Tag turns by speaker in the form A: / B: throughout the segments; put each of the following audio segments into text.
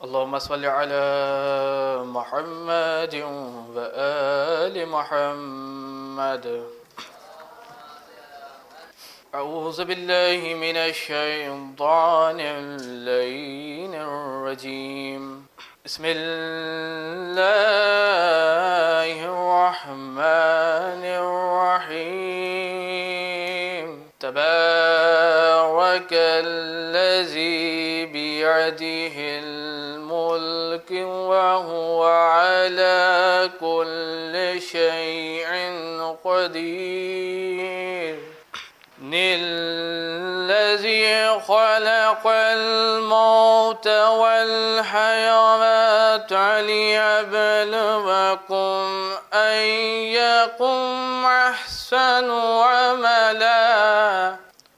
A: اللهم صل على محمد وآل محمد. أعوذ بالله من الشيطان اللعين الرجيم. بسم الله الرحمن الرحيم. تبارك الذي بيده الملك وهو على كل شيء قدير. الذي خلق الموت والحياة ليبلوكم أيكم أحسن عملا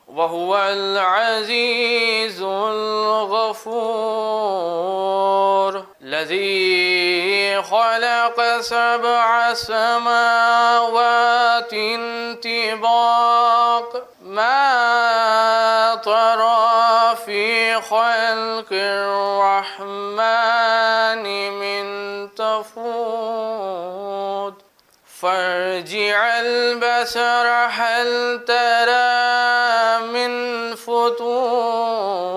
A: وهو العزيز الغفور. الذي خلق 7 سماوات طباقا ما ترى في خلق الرحمن من تفاوت فارجع البصر هل ترى من فطور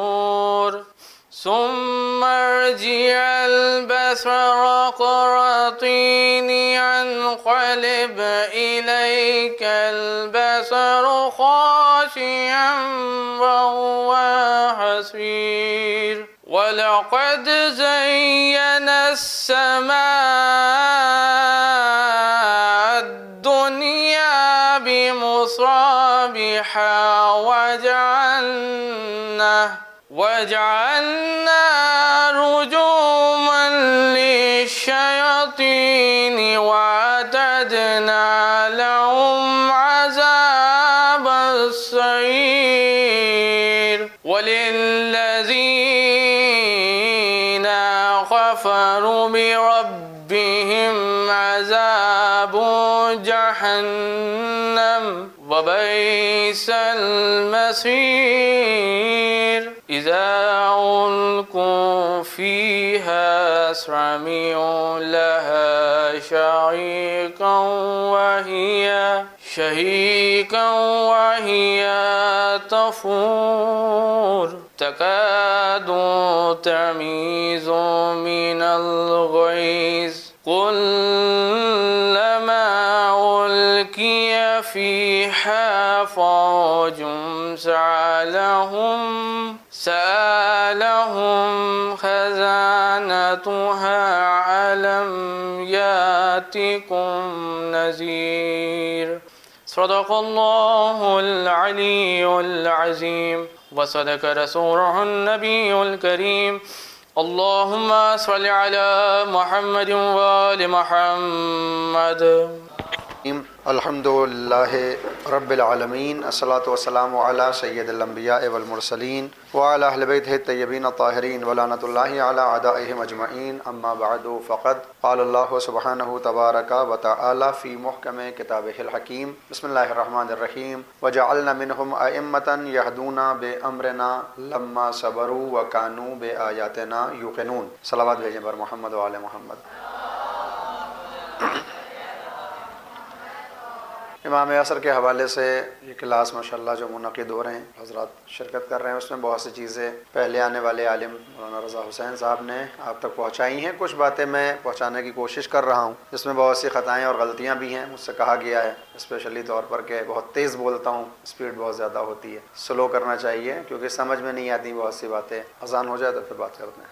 A: ثم ارجع البصر كرتين ينقلب إليك البصر خاشعا وهو حسير. ولقد زينا السماء الدنيا بمصابيح وجعلنا رجوما للشياطين وأعتدنا لهم عذاب السعير. وللذين كفروا بربهم عذاب جهنم وبئس المصير. إذا ألقوا فيها سمعوا لها شهيقا وهي تفور تكاد تميز من الغيظ كلما ألقي فيها فوج سألهم خزانتها ألم يأتكم نذير. صدق الله العلي العظيم وصدق رسوله النبي الكريم. اللهم صل على محمد وآل محمد.
B: الحمد للہ رب العالمین، الصلاۃ والسلام علی سید الانبیاء والمرسلین وعلی اہل بیتہ الطیبین الطاہرین ولعنۃ اللہ علی اعدائہم اجمعین. اما بعد فقد قال اللہ سبحانہ تبارک وتعالی فی محکم کتابہ الحکیم. بسم اللہ الرحمن الرحیم. وجعلنا منہم ائمۃ یہدون بامرنا لما صبروا وکانوا بآیاتنا یوقنون. صلوات بھیجیں پر محمد وعلی محمد. امام عصر کے حوالے سے یہ کلاس ماشاءاللہ جو منعقد ہو رہے ہیں، حضرات شرکت کر رہے ہیں، اس میں بہت سی چیزیں پہلے آنے والے عالم مولانا رضا حسین صاحب نے آپ تک پہنچائی ہیں. کچھ باتیں میں پہنچانے کی کوشش کر رہا ہوں جس میں بہت سی خطائیں اور غلطیاں بھی ہیں. مجھ سے کہا گیا ہے اسپیشلی طور پر کہ بہت تیز بولتا ہوں، اسپیڈ بہت زیادہ ہوتی ہے، سلو کرنا چاہیے کیونکہ سمجھ میں نہیں آتی بہت سی باتیں. اذان ہو جائے تو پھر بات کرتے ہیں.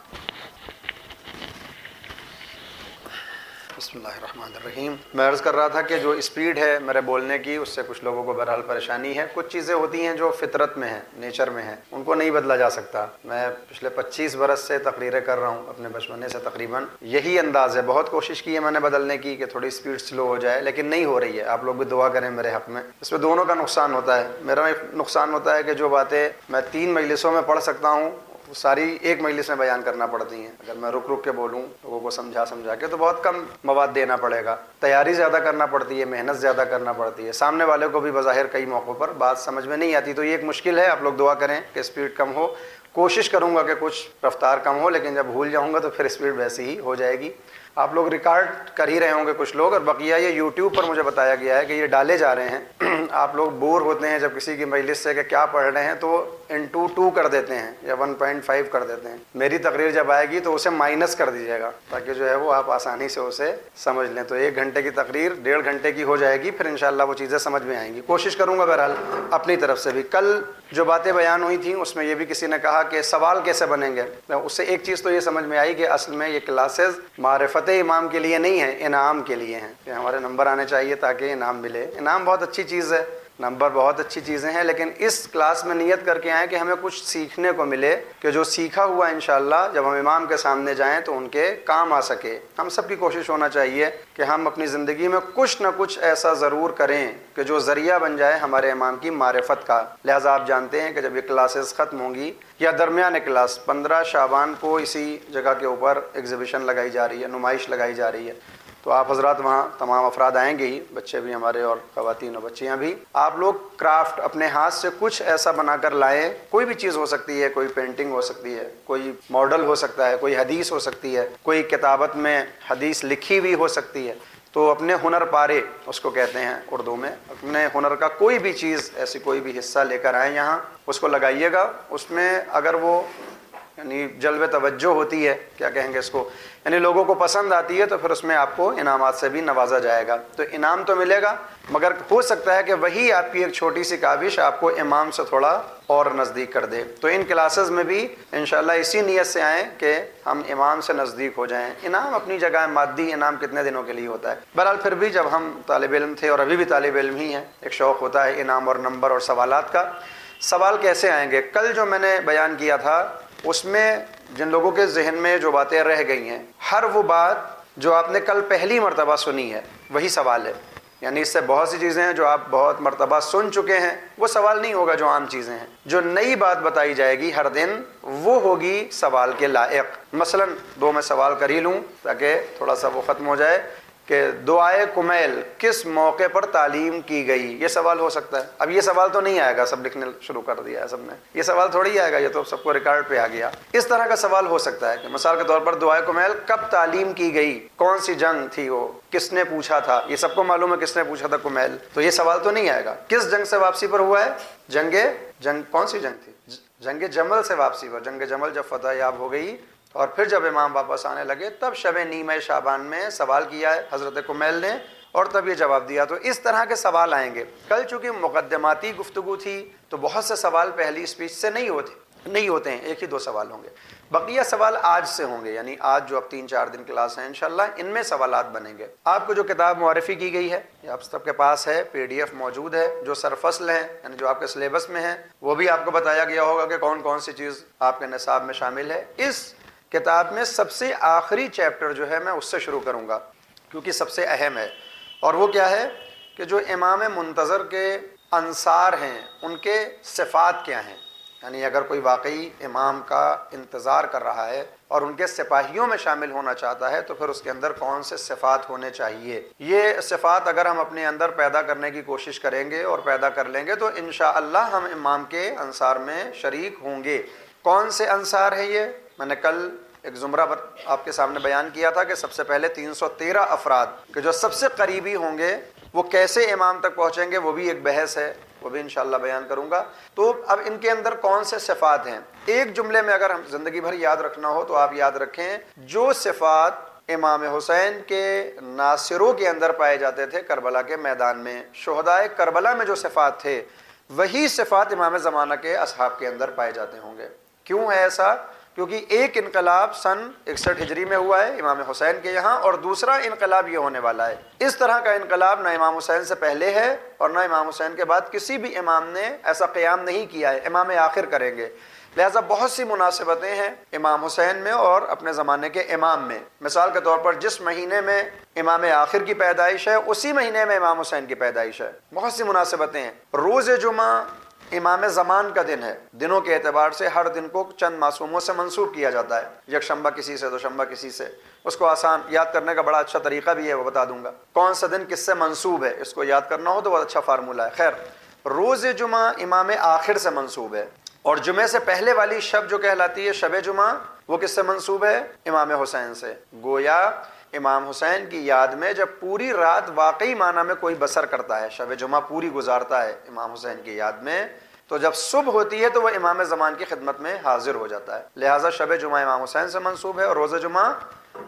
B: بسم اللہ الرحمن الرحیم. میں عرض کر رہا تھا کہ جو اسپیڈ ہے میرے بولنے کی اس سے کچھ لوگوں کو بہرحال پریشانی ہے. کچھ چیزیں ہوتی ہیں جو فطرت میں ہیں، نیچر میں ہیں، ان کو نہیں بدلا جا سکتا. میں پچھلے 25 برس سے تقریریں کر رہا ہوں، اپنے بچپنے سے تقریباً یہی انداز ہے. بہت کوشش کی ہے میں نے بدلنے کی کہ تھوڑی اسپیڈ سلو ہو جائے، لیکن نہیں ہو رہی ہے. آپ لوگ بھی دعا کریں میرے حق میں. اس میں دونوں کا نقصان ہوتا ہے. میرا نقصان ہوتا ہے کہ جو باتیں میں 3 مجلسوں میں پڑھ سکتا ہوں وہ ساری ایک مجلس میں بیان کرنا پڑتی ہیں. اگر میں رک رک کے بولوں لوگوں کو سمجھا کے تو بہت کم مواد دینا پڑے گا. تیاری زیادہ کرنا پڑتی ہے، محنت زیادہ کرنا پڑتی ہے. سامنے والے کو بھی بظاہر کئی موقعوں پر بات سمجھ میں نہیں آتی. تو یہ ایک مشکل ہے. آپ لوگ دعا کریں کہ اسپیڈ کم ہو کوشش کروں گا کہ کچھ رفتار کم ہو، لیکن جب بھول جاؤں گا تو پھر اسپیڈ ویسی ہی ہو جائے گی۔ آپ لوگ ریکارڈ کر ہی رہے ہوں گے کچھ لوگ، اور بقیہ یہ یوٹیوب پر مجھے بتایا گیا ہے کہ یہ ڈالے جا رہے ہیں۔ آپ لوگ بور ہوتے ہیں جب کسی کی مجلس سے کہ کیا پڑھ رہے ہیں، تو انٹو 2 کر دیتے ہیں یا 1.5 کر دیتے ہیں۔ میری تقریر جب آئے گی تو اسے مائنس کر دیجیے گا تاکہ جو ہے وہ آپ آسانی سے اسے سمجھ لیں۔ تو 1 گھنٹے کی تقریر 1.5 گھنٹے کی ہو جائے گی، پھر انشاءاللہ وہ چیزیں سمجھ میں آئیں گی۔ کوشش کروں گا بہرحال اپنی طرف سے بھی۔ کل جو باتیں بیان ہوئی تھیں اس میں یہ بھی کسی نے کہا کہ سوال کیسے بنیں گے، اس سے ایک چیز تو یہ سمجھ میں آئی کہ اصل میں یہ کلاسز معرفت امام کے لیے نہیں ہیں، انعام کے لیے ہیں، کہ ہمارے نمبر آنے چاہیے تاکہ انعام ملے۔ انعام بہت اچھی چیز ہے، نمبر بہت اچھی چیزیں ہیں، لیکن اس کلاس میں نیت کر کے آئیں کہ ہمیں کچھ سیکھنے کو ملے، کہ جو سیکھا ہوا انشاءاللہ جب ہم امام کے سامنے جائیں تو ان کے کام آ سکے۔ ہم سب کی کوشش ہونا چاہیے کہ ہم اپنی زندگی میں کچھ نہ کچھ ایسا ضرور کریں کہ جو ذریعہ بن جائے ہمارے امام کی معرفت کا۔ لہٰذا آپ جانتے ہیں کہ جب یہ کلاسز ختم ہوں گی یا درمیان کلاس 15 شعبان کو اسی جگہ کے اوپر ایگزیبیشن لگائی جا رہی ہے، نمائش لگائی جا رہی ہے، تو آپ حضرات وہاں تمام افراد آئیں گے ہی، بچے بھی ہمارے اور خواتین و بچیاں بھی۔ آپ لوگ کرافٹ اپنے ہاتھ سے کچھ ایسا بنا کر لائیں، کوئی بھی چیز ہو سکتی ہے، کوئی پینٹنگ ہو سکتی ہے، کوئی ماڈل ہو سکتا ہے، کوئی حدیث ہو سکتی ہے، کوئی کتابت میں حدیث لکھی ہوئی ہو سکتی ہے۔ تو اپنے ہنر پارے اس کو کہتے ہیں اردو میں، اپنے ہنر کا کوئی بھی چیز، ایسی کوئی بھی حصہ لے کر آئیں یہاں، اس کو لگائیے گا۔ اس میں اگر وہ یعنی جلب توجہ ہوتی ہے، کیا کہیں گے اس کو، یعنی لوگوں کو پسند آتی ہے، تو پھر اس میں آپ کو انعامات سے بھی نوازا جائے گا۔ تو انعام تو ملے گا، مگر ہو سکتا ہے کہ وہی آپ کی ایک چھوٹی سی کاوش آپ کو امام سے تھوڑا اور نزدیک کر دے۔ تو ان کلاسز میں بھی انشاءاللہ اسی نیت سے آئیں کہ ہم امام سے نزدیک ہو جائیں۔ انعام اپنی جگہ ہے، مادی انعام کتنے دنوں کے لیے ہوتا ہے۔ بہرحال پھر بھی جب ہم طالب علم تھے اور ابھی بھی طالب علم ہی ہیں، ایک شوق ہوتا ہے انعام اور نمبر اور سوالات کا۔ سوال کیسے آئیں گے؟ کل جو میں نے بیان کیا تھا اس میں جن لوگوں کے ذہن میں جو باتیں رہ گئی ہیں، ہر وہ بات جو آپ نے کل پہلی مرتبہ سنی ہے وہی سوال ہے۔ یعنی اس سے بہت سی چیزیں ہیں جو آپ بہت مرتبہ سن چکے ہیں، وہ سوال نہیں ہوگا جو عام چیزیں ہیں۔ جو نئی بات بتائی جائے گی ہر دن وہ ہوگی سوال کے لائق۔ مثلا 2 میں سوال کر ہی لوں تاکہ تھوڑا سا وہ ختم ہو جائے کہ دعائے کمیل کس موقع پر تعلیم کی گئی، یہ سوال ہو سکتا ہے۔ اب یہ سوال تو نہیں آئے گا، سب لکھنے شروع کر دیا ہے سب نے، یہ سوال تھوڑی آئے گا، یہ تو سب کو ریکارڈ پہ آ گیا۔ اس طرح کا سوال ہو سکتا ہے کہ مثال کے طور پر دعائے کمیل کب تعلیم کی گئی، کون سی جنگ تھی وہ، کس نے پوچھا تھا، یہ سب کو معلوم ہے کس نے پوچھا تھا کمیل، تو یہ سوال تو نہیں آئے گا۔ کس جنگ سے واپسی پر ہوا ہے؟ جنگ کون سی جنگ تھی؟ جنگ جمل سے واپسی پر۔ جنگ جمل جب فتح یاب ہو گئی اور پھر جب امام واپس آنے لگے تب شب نیمہ شعبان میں سوال کیا ہے حضرت کمیل نے، اور تب یہ جواب دیا۔ تو اس طرح کے سوال آئیں گے۔ کل چونکہ مقدماتی گفتگو تھی تو بہت سے سوال پہلی اسپیچ سے نہیں ہوتے ہیں، ایک ہی 2 سوال ہوں گے۔ بقیہ سوال آج سے ہوں گے، یعنی آج جو اب 3-4 دن کلاس ہیں انشاءاللہ ان میں سوالات بنیں گے۔ آپ کو جو کتاب معرفی کی گئی ہے یہ آپ سب کے پاس ہے، PDF موجود ہے۔ جو سرفصل ہیں یعنی جو آپ کے سلیبس میں ہیں وہ بھی آپ کو بتایا گیا ہوگا کہ کون کون سی چیز آپ کے نصاب میں شامل ہے۔ اس کتاب میں سب سے آخری چیپٹر جو ہے میں اس سے شروع کروں گا کیونکہ سب سے اہم ہے، اور وہ کیا ہے کہ جو امام منتظر کے انصار ہیں ان کے صفات کیا ہیں۔ یعنی اگر کوئی واقعی امام کا انتظار کر رہا ہے اور ان کے سپاہیوں میں شامل ہونا چاہتا ہے تو پھر اس کے اندر کون سے صفات ہونے چاہیے۔ یہ صفات اگر ہم اپنے اندر پیدا کرنے کی کوشش کریں گے اور پیدا کر لیں گے تو انشاءاللہ ہم امام کے انصار میں شریک ہوں گے۔ کون سے انصار ہیں یہ؟ میں نے کل ایک زمرہ آپ کے سامنے بیان کیا تھا کہ سب سے پہلے 313 افراد کہ جو سب سے قریبی ہوں گے وہ کیسے امام تک پہنچیں گے، وہ بھی ایک بحث ہے، وہ بھی انشاءاللہ بیان کروں گا۔ تو اب ان کے اندر کون سے صفات ہیں، ایک جملے میں اگر ہم زندگی بھر یاد رکھنا ہو تو آپ یاد رکھیں جو صفات امام حسین کے ناصروں کے اندر پائے جاتے تھے کربلا کے میدان میں، شہدائے کربلا میں جو صفات تھے وہی صفات امام زمانہ کے اصحاب کے اندر پائے جاتے ہوں گے۔ کیوں ہے ایسا؟ کیونکہ ایک انقلاب سن 61 ہجری میں ہوا ہے امام حسین کے یہاں، اور دوسرا انقلاب یہ ہونے والا ہے۔ اس طرح کا انقلاب نہ امام حسین سے پہلے ہے اور نہ امام حسین کے بعد کسی بھی امام نے ایسا قیام نہیں کیا ہے، امام آخر کریں گے۔ لہٰذا بہت سی مناسبتیں ہیں امام حسین میں اور اپنے زمانے کے امام میں۔ مثال کے طور پر جس مہینے میں امام آخر کی پیدائش ہے اسی مہینے میں امام حسین کی پیدائش ہے، بہت سی مناسبتیں ہیں۔ روز جمعہ امام زمان کا دن ہے، دنوں کے اعتبار سے ہر دن کو چند معصوموں سے منسوب کیا جاتا ہے، یکشنبہ کسی سے، دوشنبہ کسی سے۔ اس کو آسان یاد کرنے کا بڑا اچھا طریقہ بھی ہے، وہ بتا دوں گا کون سا دن کس سے منسوب ہے، اس کو یاد کرنا ہو تو بہت اچھا فارمولہ ہے۔ خیر، روز جمعہ امام آخر سے منسوب ہے، اور جمعے سے پہلے والی شب جو کہلاتی ہے شب جمعہ، وہ کس سے منسوب ہے؟ امام حسین سے۔ گویا امام حسین کی یاد میں جب پوری رات واقعی معنی میں کوئی بسر کرتا ہے، شب جمعہ پوری گزارتا ہے امام حسین کی یاد میں، تو جب صبح ہوتی ہے تو وہ امام زمان کی خدمت میں حاضر ہو جاتا ہے۔ لہٰذا شب جمعہ امام حسین سے منسوب ہے اور روزہ جمعہ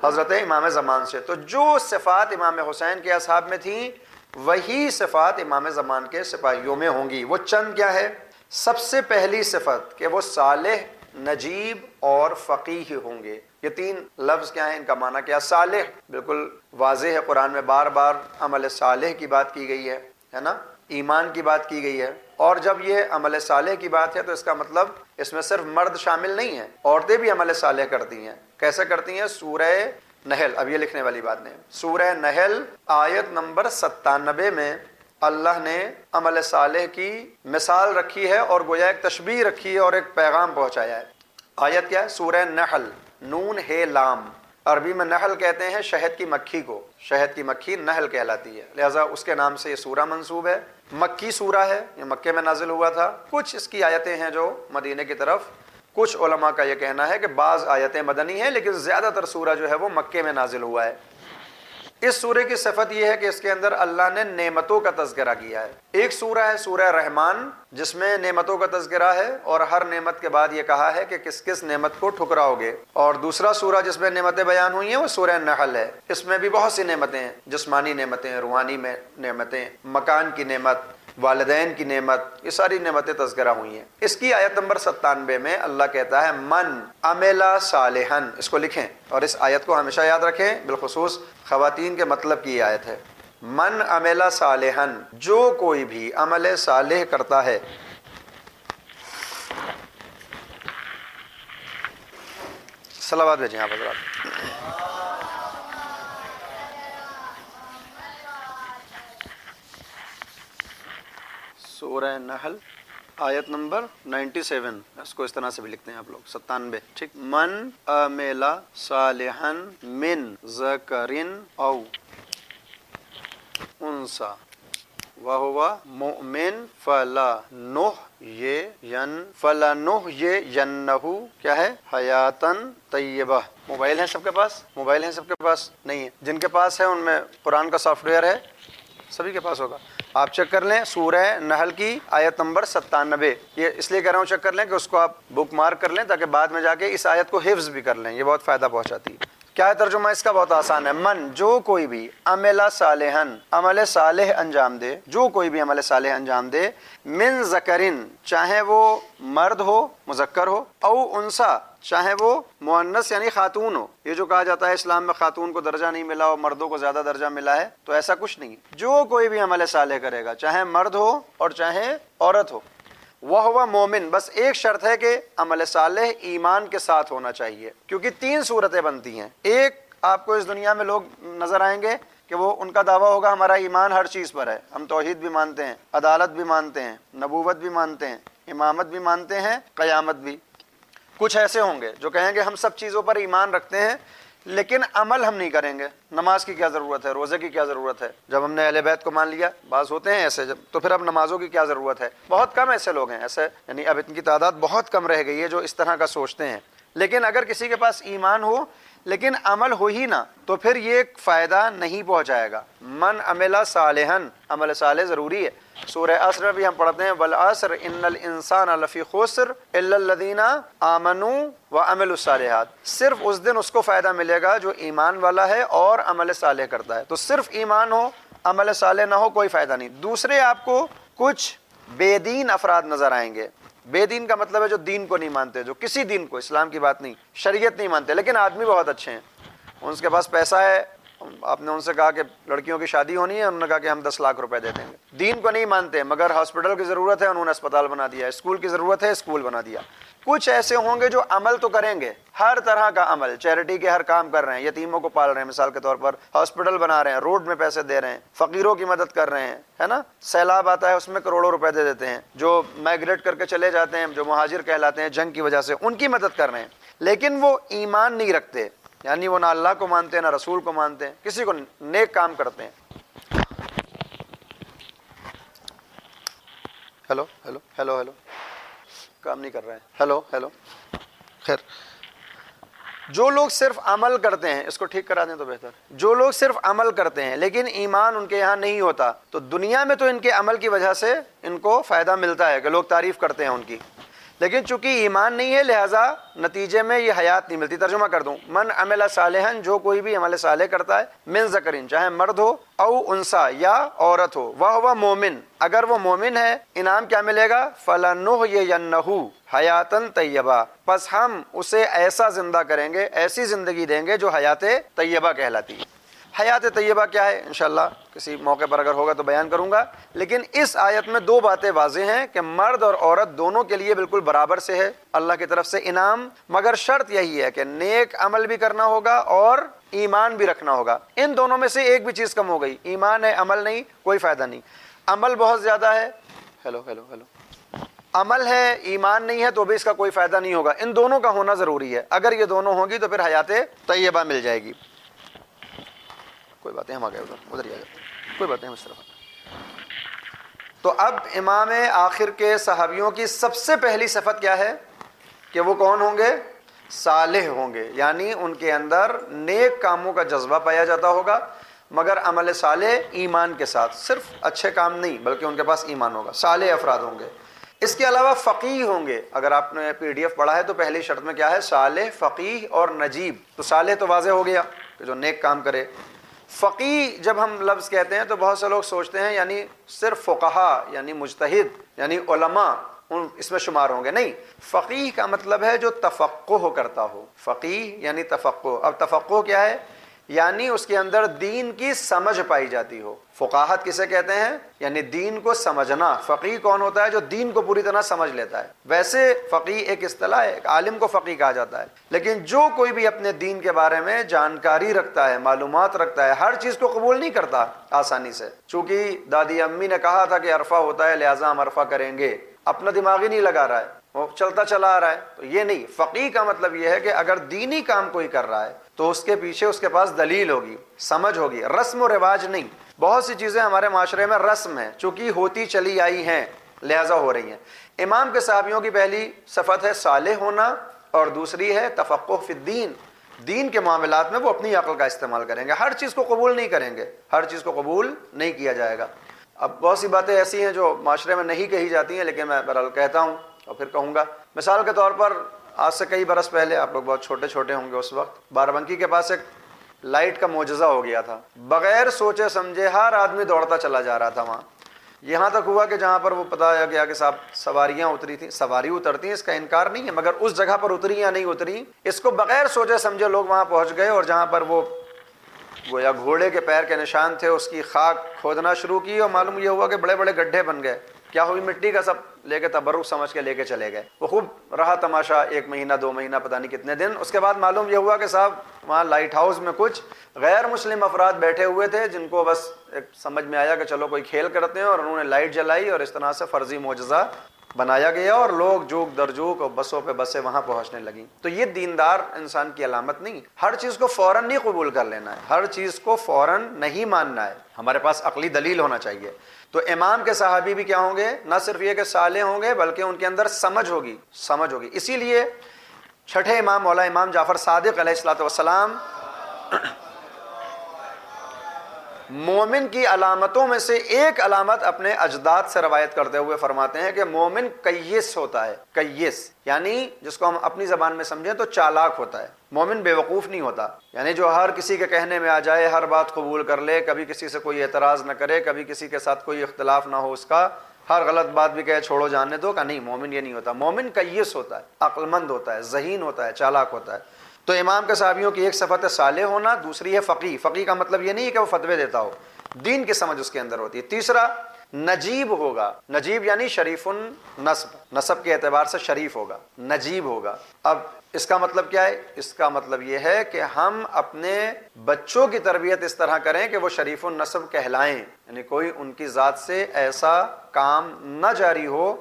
B: حضرت امام زمان سے۔ تو جو صفات امام حسین کے اصحاب میں تھیں وہی صفات امام زمان کے سپاہیوں میں ہوں گی۔ وہ چند کیا ہے؟ سب سے پہلی صفت کہ وہ صالح، نجیب اور فقیہ ہوں گے۔ یہ تین لفظ کیا ہیں، ان کا معنی کیا؟ صالح بالکل واضح ہے، قرآن میں بار بار عمل صالح کی بات کی گئی ہے نا، ایمان کی بات کی گئی ہے۔ اور جب یہ عمل صالح کی بات ہے تو اس کا مطلب اس میں صرف مرد شامل نہیں ہیں، عورتیں بھی عمل صالح کرتی ہیں۔ کیسے کرتی ہیں؟ سورہ نحل، اب یہ لکھنے والی بات نہیں، سورہ نحل آیت نمبر 97 میں اللہ نے عمل صالح کی مثال رکھی ہے اور گویا ایک تشبیہ رکھی ہے اور ایک پیغام پہنچایا ہے۔ آیت کیا ہے؟ سورہ نحل، نون ہے لام، عربی میں نحل کہتے ہیں شہد کی مکھی کو، شہد کی مکھی نحل کہلاتی ہے، لہٰذا اس کے نام سے یہ سورہ منسوب ہے۔ مکی سورہ ہے، یہ مکے میں نازل ہوا تھا۔ کچھ اس کی آیتیں ہیں جو مدینے کی طرف، کچھ علماء کا یہ کہنا ہے کہ بعض آیتیں مدنی ہیں لیکن زیادہ تر سورہ جو ہے وہ مکے میں نازل ہوا ہے۔ اس سورہ کی صفت یہ ہے کہ اس کے اندر اللہ نے نعمتوں کا تذکرہ کیا ہے۔ ایک سورہ ہے سورہ رحمان جس میں نعمتوں کا تذکرہ ہے اور ہر نعمت کے بعد یہ کہا ہے کہ کس کس نعمت کو ٹھکراؤ گے، اور دوسرا سورہ جس میں نعمتیں بیان ہوئی ہیں وہ سورہ نحل ہے۔ اس میں بھی بہت سی نعمتیں ہیں، جسمانی نعمتیں، روحانی نعمتیں، مکان کی نعمت، والدین کی نعمت، یہ ساری نعمتیں تذکرہ ہوئی ہیں۔ اس کی آیت نمبر 97 میں اللہ کہتا ہے من عمل صالحا، اس کو لکھیں اور اس آیت کو ہمیشہ یاد رکھیں، بالخصوص خواتین کے مطلب کی یہ آیت ہے۔ من عمل صالحا، جو کوئی بھی عمل صالح کرتا ہے، صلوات بھیجیں آپ حضرات۔ سورہ نحل آیت نمبر 97، اس کو اس طرح سے بھی لکھتے ہیں آپ لوگ، 97، ٹھیک۔ من عمل صالحا من ذکر او انثی وہو مؤمن فلنحیینہ کیا ہے؟ حیاتاً طیبہ۔ موبائل ہیں سب کے پاس؟ موبائل ہیں سب کے پاس؟ نہیں ہے، جن کے پاس ہے ان میں قرآن کا سافٹ ویئر ہے، سبھی کے پاس ہوگا۔ آپ چیک کر لیں سورہ نحل کی آیت نمبر 97، یہ اس لیے کہہ رہا ہوں چیک کر لیں کہ اس کو آپ بک مارک کر لیں تاکہ بعد میں جا کے اس آیت کو حفظ بھی کر لیں، یہ بہت فائدہ پہنچاتی ہے۔ کیا ہے ترجمہ اس کا؟ بہت آسان ہے، من جو کوئی بھی عمل صالحا عمل صالح انجام دے، جو کوئی بھی عمل صالح انجام دے، من ذکرن چاہے وہ مرد ہو، مذکر ہو، او انثی چاہے وہ مؤنث یعنی خاتون ہو۔ یہ جو کہا جاتا ہے اسلام میں خاتون کو درجہ نہیں ملا اور مردوں کو زیادہ درجہ ملا ہے، تو ایسا کچھ نہیں، جو کوئی بھی عمل صالح کرے گا چاہے مرد ہو اور چاہے عورت ہو، وہ مومن، بس ایک شرط ہے کہ عمل صالح ایمان کے ساتھ ہونا چاہیے، کیونکہ تین صورتیں بنتی ہیں۔ ایک، آپ کو اس دنیا میں لوگ نظر آئیں گے کہ وہ ان کا دعویٰ ہوگا ہمارا ایمان ہر چیز پر ہے، ہم توحید بھی مانتے ہیں، عدالت بھی مانتے ہیں، نبوت بھی مانتے ہیں، امامت بھی مانتے ہیں، قیامت بھی۔ کچھ ایسے ہوں گے جو کہیں گے ہم سب چیزوں پر ایمان رکھتے ہیں لیکن عمل ہم نہیں کریں گے، نماز کی کیا ضرورت ہے، روزے کی کیا ضرورت ہے، جب ہم نے اہل بیت کو مان لیا، بعض ہوتے ہیں ایسے، جب تو پھر اب نمازوں کی کیا ضرورت ہے۔ بہت کم ایسے لوگ ہیں، ایسے یعنی اب ان کی تعداد بہت کم رہ گئی ہے جو اس طرح کا سوچتے ہیں۔ لیکن اگر کسی کے پاس ایمان ہو لیکن عمل ہو ہی نہ تو پھر یہ فائدہ نہیں پہنچائے گا۔ من عمل صالحا، عمل صالح ضروری ہے۔ سورہ عصر میں بھی ہم پڑھتے ہیں والعصر ان الانسان لفی خسر الا الذین آمنوا وعملوا الصالحات، صرف اس دن اس کو فائدہ ملے گا جو ایمان والا ہے اور عمل صالح کرتا ہے۔ تو صرف ایمان ہو عمل صالح نہ ہو کوئی فائدہ نہیں۔ دوسرے آپ کو کچھ بے دین افراد نظر آئیں گے۔ بے دین کا مطلب ہے جو دین کو نہیں مانتے، جو کسی دین کو، اسلام کی بات نہیں، شریعت نہیں مانتے، لیکن آدمی بہت اچھے ہیں، ان کے پاس پیسہ ہے۔ آپ نے ان سے کہا کہ لڑکیوں کی شادی ہونی ہے، انہوں نے کہا کہ ہم 10 لاکھ روپے دے دیں گے۔ دین کو نہیں مانتے مگر ہاسپٹل کی ضرورت ہے، انہوں نے اسپتال بنا دیا، اسکول کی ضرورت ہے، اسکول بنا دیا۔ کچھ ایسے ہوں گے جو عمل تو کریں گے، ہر طرح کا عمل، چیریٹی کے ہر کام کر رہے ہیں، یتیموں کو پال رہے ہیں مثال کے طور پر، ہاسپٹل بنا رہے ہیں، روڈ میں پیسے دے رہے ہیں، فقیروں کی مدد کر رہے ہیں، ہے نا، سیلاب آتا ہے اس میں کروڑوں روپے دے دیتے ہیں، جو مائگریٹ کر کے چلے جاتے ہیں، جو مہاجر کہلاتے ہیں جنگ کی وجہ سے، ان کی مدد کر رہے ہیں، لیکن وہ ایمان نہیں رکھتے، یعنی وہ نہ اللہ کو مانتے ہیں نہ رسول کو مانتے ہیں، کسی کو نیک کام کرتے ہیں۔ ہیلو ہیلو ہیلو ہیلو کام نہیں کر رہے ہیں. Hello hello. خیر، جو لوگ صرف عمل کرتے ہیں، اس کو ٹھیک کرا دیں تو بہتر. جو لوگ صرف عمل کرتے ہیں لیکن ایمان ان کے یہاں نہیں ہوتا، تو دنیا میں تو ان کے عمل کی وجہ سے ان کو فائدہ ملتا ہے کہ لوگ تعریف کرتے ہیں ان کی، لیکن چونکہ ایمان نہیں ہے لہٰذا نتیجے میں یہ حیات نہیں ملتی. ترجمہ کر دوں: من عمل صالحا، جو کوئی بھی عمل صالح کرتا ہے، من ذکرین، چاہے مرد ہو، او انسا، یا عورت ہو، وہو مومن، اگر وہ مومن ہے، انعام کیا ملے گا؟ فلنحیینہ حیاتن طیبہ، پس ہم اسے ایسا زندہ کریں گے، ایسی زندگی دیں گے جو حیات طیبہ کہلاتی ہے. حیات طیبہ کیا ہے انشاءاللہ کسی موقع پر اگر ہوگا تو بیان کروں گا، لیکن اس آیت میں دو باتیں واضح ہیں کہ مرد اور عورت دونوں کے لیے بالکل برابر سے ہے اللہ کی طرف سے انعام، مگر شرط یہی ہے کہ نیک عمل بھی کرنا ہوگا اور ایمان بھی رکھنا ہوگا. ان دونوں میں سے ایک بھی چیز کم ہو گئی، ایمان ہے عمل نہیں، کوئی فائدہ نہیں. عمل بہت زیادہ ہے، ہیلو ہیلو ہیلو، عمل ہے ایمان نہیں ہے تو بھی اس کا کوئی فائدہ نہیں ہوگا. ان دونوں کا ہونا ضروری ہے، اگر یہ دونوں ہوں گی تو پھر حیات طیبہ مل جائے گی. کوئی باتیں، ہم آ گئے ادھر ہی آ گئے، کوئی باتیں ہم اس طرف. تو اب امام آخر کے صحابیوں کی سب سے پہلی صفت کیا ہے کہ وہ کون ہوں گے؟ صالح ہوں گے، یعنی ان کے اندر نیک کاموں کا جذبہ پایا جاتا ہوگا، مگر عمل صالح ایمان کے ساتھ، صرف اچھے کام نہیں بلکہ ان کے پاس ایمان ہوگا، صالح افراد ہوں گے. اس کے علاوہ فقیہ ہوں گے. اگر آپ نے PDF پڑھا ہے تو پہلی شرط میں کیا ہے؟ صالح، فقیہ اور نجیب. تو صالح تو واضح ہو گیا کہ جو نیک کام کرے. فقیہ جب ہم لفظ کہتے ہیں تو بہت سے لوگ سوچتے ہیں یعنی صرف فقہا یعنی مجتہد یعنی علماء اس میں شمار ہوں گے. نہیں، فقیہ کا مطلب ہے جو تفقہ کرتا ہو. فقیہ یعنی تفقہ. اب تفقہ کیا ہے؟ یعنی اس کے اندر دین کی سمجھ پائی جاتی ہو. فقاہت کسے کہتے ہیں؟ یعنی دین کو سمجھنا. فقیہ کون ہوتا ہے؟ جو دین کو پوری طرح سمجھ لیتا ہے. ویسے فقیہ ایک اصطلاح ہے، عالم کو فقیہ کہا جاتا ہے، لیکن جو کوئی بھی اپنے دین کے بارے میں جانکاری رکھتا ہے، معلومات رکھتا ہے، ہر چیز کو قبول نہیں کرتا آسانی سے. چونکہ دادی امی نے کہا تھا کہ عرفہ ہوتا ہے لہٰذا ہم عرفہ کریں گے، اپنا دماغ ہی نہیں لگا رہا ہے، وہ چلتا چلا آ رہا ہے. تو یہ نہیں. فقیہ کا مطلب یہ ہے کہ اگر دینی کام کوئی کر رہا ہے تو اس کے پیچھے اس کے پاس دلیل ہوگی، سمجھ ہوگی، رسم و رواج نہیں. بہت سی چیزیں ہمارے معاشرے میں رسم ہیں، چونکہ ہوتی چلی آئی ہیں لہذا ہو رہی ہیں. امام کے صحابیوں کی پہلی صفت ہے صالح ہونا، اور دوسری ہے تفقہ فی الدین. دین کے معاملات میں وہ اپنی عقل کا استعمال کریں گے، ہر چیز کو قبول نہیں کریں گے، ہر چیز کو قبول نہیں کیا جائے گا. اب بہت سی باتیں ایسی ہیں جو معاشرے میں نہیں کہی جاتی ہیں، لیکن میں بہرحال کہتا ہوں اور پھر کہوں گا. مثال کے طور پر آج سے کئی برس پہلے، آپ لوگ بہت چھوٹے چھوٹے ہوں گے، اس وقت بارہ کے پاس ایک لائٹ کا معجزہ ہو گیا تھا. بغیر سوچے سمجھے ہر آدمی دوڑتا چلا جا رہا تھا وہاں. یہاں تک ہوا کہ جہاں پر وہ بتایا گیا کہ صاحب سواریاں اتری تھیں، سواری اترتی ہیں اس کا انکار نہیں ہے، مگر اس جگہ پر اتری یا نہیں اتری اس کو بغیر سوچے سمجھے لوگ وہاں پہنچ گئے، اور جہاں پر وہ گویا گھوڑے کے پیر کے نشان تھے اس کی خاک کھودنا شروع کی، اور معلوم یہ ہوا کہ بڑے بڑے گڈھے بن گئے. کیا ہوئی؟ مٹی کا سب لے کے تبرک سمجھ کے لے کے چلے گئے. وہ خوب رہا تماشا 1 مہینہ 2 مہینہ پتہ نہیں کتنے دن. اس کے بعد معلوم یہ ہوا کہ صاحب وہاں لائٹ ہاؤس میں کچھ غیر مسلم افراد بیٹھے ہوئے تھے جن کو بس ایک سمجھ میں آیا کہ چلو کوئی کھیل کرتے ہیں، اور انہوں نے لائٹ جلائی اور اس طرح سے فرضی معجزہ بنایا گیا، اور لوگ جوک در جوک اور بسوں پہ بسیں وہاں پہنچنے لگیں. تو یہ دیندار انسان کی علامت نہیں. ہر چیز کو فوراً نہیں قبول کر لینا ہے، ہر چیز کو فوراً نہیں ماننا ہے، ہمارے پاس عقلی دلیل ہونا چاہیے. تو امام کے صحابی بھی کیا ہوں گے؟ نہ صرف یہ کہ صالح ہوں گے بلکہ ان کے اندر سمجھ ہوگی. اسی لیے چھٹے امام مولا امام جعفر صادق علیہ الصلوۃ والسلام مومن کی علامتوں میں سے ایک علامت اپنے اجداد سے روایت کرتے ہوئے فرماتے ہیں کہ مومن کیس ہوتا ہے. کیس یعنی جس کو ہم اپنی زبان میں سمجھیں تو چالاک ہوتا ہے. مومن بے وقوف نہیں ہوتا، یعنی جو ہر کسی کے کہنے میں آ جائے، ہر بات قبول کر لے، کبھی کسی سے کوئی اعتراض نہ کرے، کبھی کسی کے ساتھ کوئی اختلاف نہ ہو اس کا، ہر غلط بات بھی کہے چھوڑو جاننے دو کا. نہیں، مومن یہ نہیں ہوتا. مومن کیس ہوتا ہے، عقل مند ہوتا ہے، ذہین ہوتا ہے، چالاک ہوتا ہے. تو امام کے صحابیوں کی ایک صفت ہے صالح ہونا، دوسری ہے فقیہ. فقیہ کا مطلب یہ نہیں ہے کہ وہ فتوے دیتا ہو، دین کی سمجھ اس کے اندر ہوتی ہے. تیسرا نجیب ہوگا. نجیب یعنی شریف النسب، نسب کے اعتبار سے شریف ہوگا، نجیب ہوگا. اب اس کا مطلب کیا ہے؟ اس کا مطلب یہ ہے کہ ہم اپنے بچوں کی تربیت اس طرح کریں کہ وہ شریف النسب کہلائیں، یعنی کوئی ان کی ذات سے ایسا کام نہ جاری ہو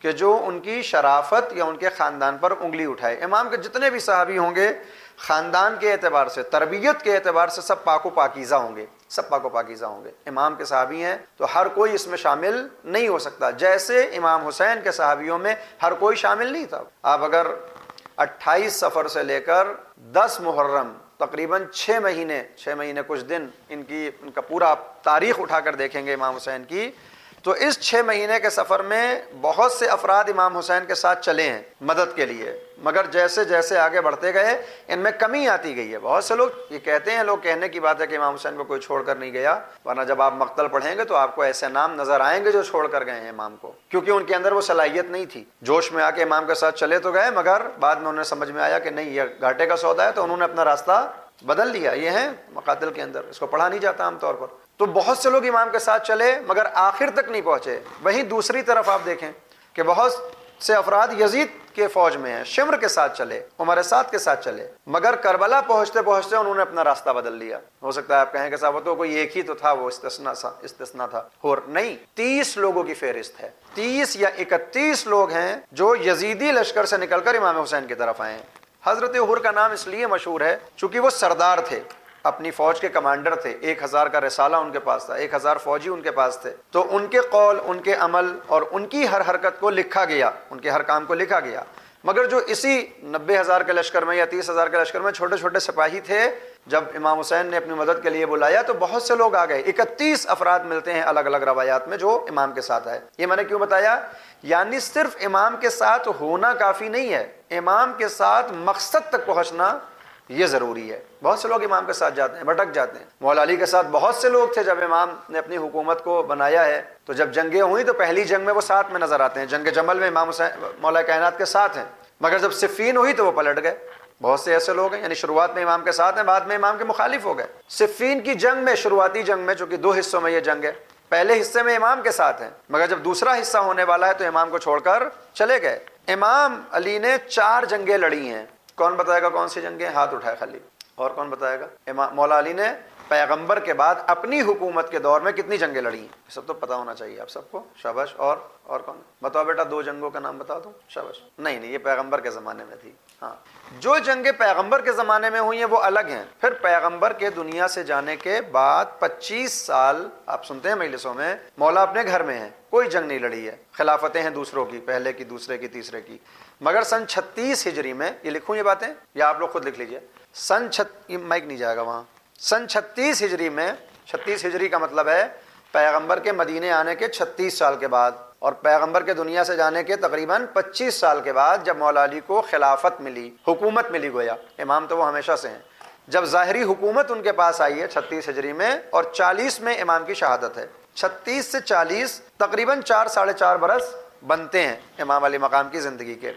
B: کہ جو ان کی شرافت یا ان کے خاندان پر انگلی اٹھائے. امام کے جتنے بھی صحابی ہوں گے خاندان کے اعتبار سے، تربیت کے اعتبار سے سب پاک و پاکیزہ ہوں گے، سب پاک و پاکیزہ ہوں گے۔ امام کے صحابی ہیں تو ہر کوئی اس میں شامل نہیں ہو سکتا، جیسے امام حسین کے صحابیوں میں ہر کوئی شامل نہیں تھا۔ آپ اگر 28 صفر سے لے کر 10 محرم تقریباً 6 مہینے کچھ دن ان کا پورا تاریخ اٹھا کر دیکھیں گے امام حسین کی، تو اس 6 مہینے کے سفر میں بہت سے افراد امام حسین کے ساتھ چلے ہیں مدد کے لیے، مگر جیسے جیسے آگے بڑھتے گئے ان میں کمی آتی گئی ہے۔ بہت سے لوگ یہ کہتے ہیں، لوگ کہنے کی بات ہے کہ امام حسین کو کوئی چھوڑ کر نہیں گیا، ورنہ جب آپ مقتل پڑھیں گے تو آپ کو ایسے نام نظر آئیں گے جو چھوڑ کر گئے ہیں امام کو، کیونکہ ان کے اندر وہ صلاحیت نہیں تھی۔ جوش میں آ کے امام کے ساتھ چلے تو گئے، مگر بعد میں انہیں سمجھ میں آیا کہ نہیں، یہ گھاٹے کا سودا ہے، تو انہوں نے اپنا راستہ بدل لیا۔ یہ ہیں مقاتل کے اندر، اس کو پڑھا نہیں جاتا عام طور پر۔ تو بہت سے لوگ امام کے ساتھ چلے مگر آخر تک نہیں پہنچے۔ وہیں دوسری طرف آپ دیکھیں کہ بہت سے افراد یزید کے فوج میں ہیں، شمر کے ساتھ چلے، عمر سعد کے ساتھ چلے، مگر کربلا پہنچتے پہنچتے انہوں نے اپنا راستہ بدل لیا۔ ہو سکتا ہے آپ کہیں کہ صاحب وہ تو کوئی ایک ہی تو تھا، وہ استثناء تھا، اور نہیں، 30 لوگوں کی فہرست ہے، 30 یا 31 لوگ ہیں جو یزیدی لشکر سے نکل کر امام حسین کی طرف آئے ہیں۔ حضرت حر کا نام اس لیے مشہور ہے چونکہ وہ سردار تھے، اپنی فوج کے کمانڈر تھے، 1000 کا رسالہ ان کے پاس تھا، 1000 فوجی ان کے پاس تھے، تو ان کے قول، ان کے عمل اور ان کی ہر حرکت کو لکھا گیا، ان کے ہر کام کو لکھا گیا۔ مگر جو اسی 90,000 کے لشکر میں یا 30,000 کے لشکر میں چھوٹے چھوٹے سپاہی تھے، جب امام حسین نے اپنی مدد کے لیے بلایا تو بہت سے لوگ آ گئے۔ 31 افراد ملتے ہیں الگ الگ روایات میں جو امام کے ساتھ آئے۔ یہ میں نے کیوں بتایا؟ یعنی صرف امام کے ساتھ ہونا کافی نہیں ہے، امام کے ساتھ مقصد تک پہنچنا یہ ضروری ہے۔ بہت سے لوگ امام کے ساتھ جاتے ہیں، بھٹک جاتے ہیں۔ مولا علی کے ساتھ بہت سے لوگ تھے جب امام نے اپنی حکومت کو بنایا ہے، تو جب جنگیں ہوئیں تو پہلی جنگ میں وہ ساتھ میں نظر آتے ہیں، جنگ جمل میں امام حسین مولا کائنات کے ساتھ ہیں، مگر جب صفین ہوئی تو وہ پلٹ گئے۔ بہت سے ایسے لوگ ہیں یعنی شروعات میں امام کے ساتھ ہیں، بعد میں امام کے مخالف ہو گئے۔ صفین کی جنگ میں، شروعاتی جنگ میں، چونکہ 2 حصوں میں یہ جنگ ہے، پہلے حصے میں امام کے ساتھ ہیں، مگر جب دوسرا حصہ ہونے والا ہے تو امام کو چھوڑ کر چلے گئے۔ امام علی نے 4 جنگیں لڑی ہیں۔ کون بتائے گا کون سی جنگیں؟ ہاتھ اٹھائے خالی۔ اور کون بتائے گا؟ مولا علی نے پیغمبر کے بعد اپنی حکومت کے دور میں کتنی جنگیں لڑی ہیں؟ یہ سب تو پتہ ہونا چاہیے آپ سب کو۔ شاباش۔ اور کون؟ بتاؤ بیٹا، 2 جنگوں کا نام بتا دو۔ شاباش۔ نہیں، یہ پیغمبر کے زمانے میں تھی۔ ہاں، جو جنگیں پیغمبر کے زمانے میں ہوئی ہیں وہ الگ ہیں۔ پھر پیغمبر کے دنیا سے جانے کے بعد 25 سال آپ سنتے ہیں مجلسوں میں، مولا اپنے گھر میں ہیں، کوئی جنگ نہیں لڑی ہے۔ خلافتیں ہیں دوسروں کی، پہلے کی، دوسرے کی، تیسرے کی، مگر سن 36 ہجری میں، یہ لکھوں یہ باتیں یا آپ لوگ خود لکھ لیجئے، مائک نہیں جائے گا وہاں، سن 36 ہجری میں، 36 ہجری کا مطلب ہے پیغمبر کے مدینے آنے کے 36 سال کے بعد، اور پیغمبر کے دنیا سے جانے کے تقریباً 25 سال کے بعد جب مولا علی کو خلافت ملی، حکومت ملی، گویا امام تو وہ ہمیشہ سے ہیں، جب ظاہری حکومت ان کے پاس آئی ہے 36 ہجری میں، اور 40 میں امام کی شہادت ہے۔ 36 سے 40 تقریباً 4 ساڑھے 4 برس بنتے ہیں امام علی مقام کی زندگی کے۔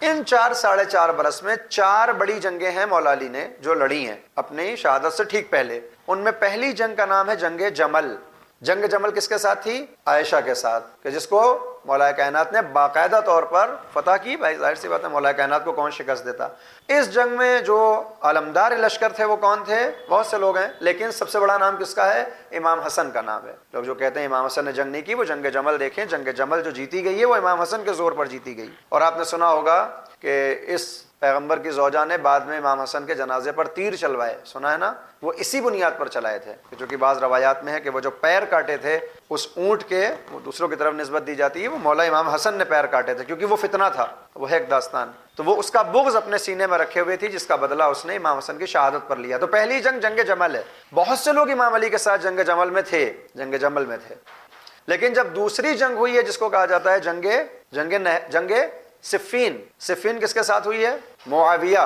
B: ان 4 ساڑھے 4 برس میں 4 بڑی جنگیں ہیں مولا علی نے جو لڑی ہیں اپنی شہادت سے ٹھیک پہلے۔ ان میں پہلی جنگ کا نام ہے جنگ جمل۔ جنگ جمل کس کے ساتھ تھی؟ عائشہ کے ساتھ، کہ جس کو مولا کائنات نے باقاعدہ طور پر فتح کی۔ بھائی ظاہر سی بات ہے، مولا کائنات کو کون شکست دیتا؟ اس جنگ میں جو علمدار لشکر تھے وہ کون تھے؟ بہت سے لوگ ہیں، لیکن سب سے بڑا نام کس کا ہے؟ امام حسن کا نام ہے۔ لوگ جو کہتے ہیں امام حسن نے جنگ نہیں کی، وہ جنگ جمل دیکھیں، جنگ جمل جو جیتی گئی ہے وہ امام حسن کے زور پر جیتی گئی۔ اور آپ نے سنا ہوگا کہ اس پیغمبر کی زوجہ نے بعد میں امام حسن کے جنازے پر تیر چلوائے، سنا ہے نا؟ وہ اسی بنیاد پر چلائے تھے، چونکہ بعض روایات میں ہے کہ وہ جو پیر کاٹے تھے اس اونٹ کے، وہ دوسروں کی طرف نسبت دی جاتی ہے، وہ مولا امام حسن نے پیر کاٹے تھے، کیونکہ وہ فتنہ تھا، وہ ہے ایک داستان، تو وہ اس کا بغض اپنے سینے میں رکھے ہوئے تھی، جس کا بدلہ اس نے امام حسن کی شہادت پر لیا۔ تو پہلی جنگ جنگ جمل ہے۔ بہت سے لوگ امام علی کے ساتھ جنگ جمل میں تھے، جنگ جمل میں تھے، لیکن جب دوسری جنگ ہوئی ہے جس کو کہا جاتا ہے جنگ صفین، صفین کس کے ساتھ ہوئی ہے؟ معاویہ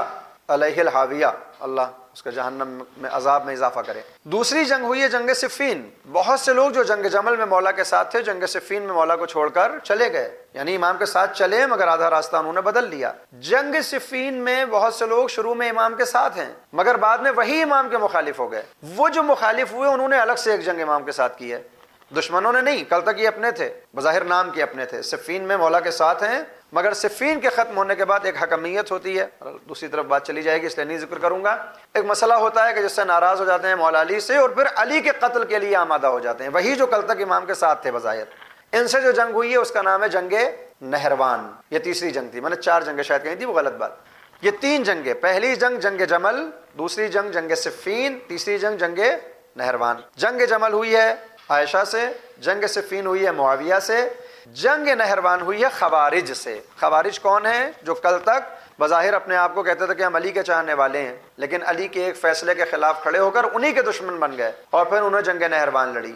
B: علیہ الحاویہ، اللہ اس کا جہنم میں عذاب میں اضافہ کرے۔ دوسری جنگ ہوئی ہے جنگ صفین۔ بہت سے لوگ جو جنگ جمل میں مولا کے ساتھ تھے، جنگ صفین میں مولا کو چھوڑ کر چلے گئے، یعنی امام کے ساتھ چلے مگر آدھا راستہ انہوں نے بدل لیا۔ جنگ صفین میں بہت سے لوگ شروع میں امام کے ساتھ ہیں مگر بعد میں وہی امام کے مخالف ہو گئے۔ وہ جو مخالف ہوئے انہوں نے الگ سے ایک جنگ امام کے ساتھ کی ہے، دشمنوں نے نہیں، کل تک یہ اپنے تھے، بظاہر نام کے اپنے تھے۔ صفین میں مولا کے ساتھ ہیں، مگر صفین کے ختم ہونے کے بعد ایک حکمیت ہوتی ہے، دوسری طرف بات چلی جائے گی اس لیے نہیں ذکر کروں گا۔ ایک مسئلہ ہوتا ہے کہ جس سے ناراض ہو جاتے ہیں مولا علی سے، اور پھر علی کے قتل کے لیے آمادہ ہو جاتے ہیں، وہی جو کل تک امام کے ساتھ تھے بظاہر۔ ان سے جو جنگ ہوئی ہے اس کا نام ہے جنگ نہروان۔ یہ تیسری جنگ تھی، میں نے 4 جنگیں شاید کہیں تھی، وہ غلط بات۔ یہ 3 جنگیں، پہلی جنگ جنگ جمل، دوسری جنگ جنگ صفین، تیسری جنگ جنگ نہروان۔ جنگ جمل ہوئی ہے عائشہ سے، جنگ صفین ہوئی ہے معاویہ سے، جنگ نہروان ہوئی ہے خوارج سے۔ خوارج کون ہیں؟ جو کل تک بظاہر اپنے آپ کو کہتے تھے کہ ہم علی کے چاہنے والے ہیں، لیکن علی کے ایک فیصلے کے خلاف کھڑے ہو کر انہی کے دشمن بن گئے، اور پھر انہوں نے جنگ نہروان لڑی۔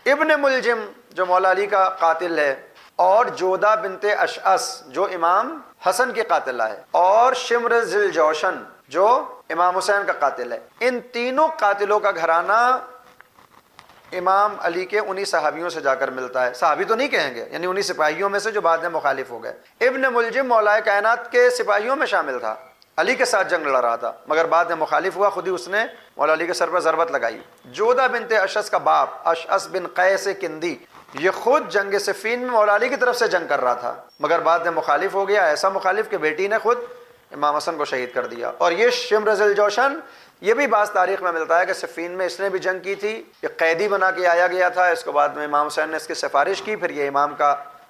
B: ابن ملجم جو مولا علی کا قاتل ہے، اور جودہ بنت اشعث جو امام حسن کی قاتلہ ہے، اور شمر ذی الجوشن جو امام حسین کا قاتل ہے، ان تینوں قاتلوں کا گھرانہ امام علی کے انہی صحابیوں سے جا کر ملتا ہے۔ صحابی تو نہیں کہیں گے، یعنی انہی سپاہیوں میں سے جو بعد میں مخالف ہو گئے۔ ابن ملجم مولا کائنات کے سپاہیوں میں شامل تھا، علی کے ساتھ جنگ لڑ رہا تھا، مگر بعد میں مخالف ہوا، خود ہی اس نے مولا علی کے سر پر ضربت لگائی۔ جودہ بنت اشعث کا باپ اشعث بن قیس کندی، یہ خود جنگ صفین میں مولا علی کی طرف سے جنگ کر رہا تھا، مگر بعد میں مخالف ہو گیا، ایسا مخالف کہ بیٹی نے خود امام حسن کو شہید کر دیا۔ اور یہ شمر ذی الجوشن، یہ بھی بعض تاریخ میں ملتا ہے کہ صفین میں اس نے بھی جنگ کی تھی، یہ قیدی بنا کے آیا گیا تھا، اس کو بعد میں امام حسین نے اس کی سفارش کی، پھر یہ امام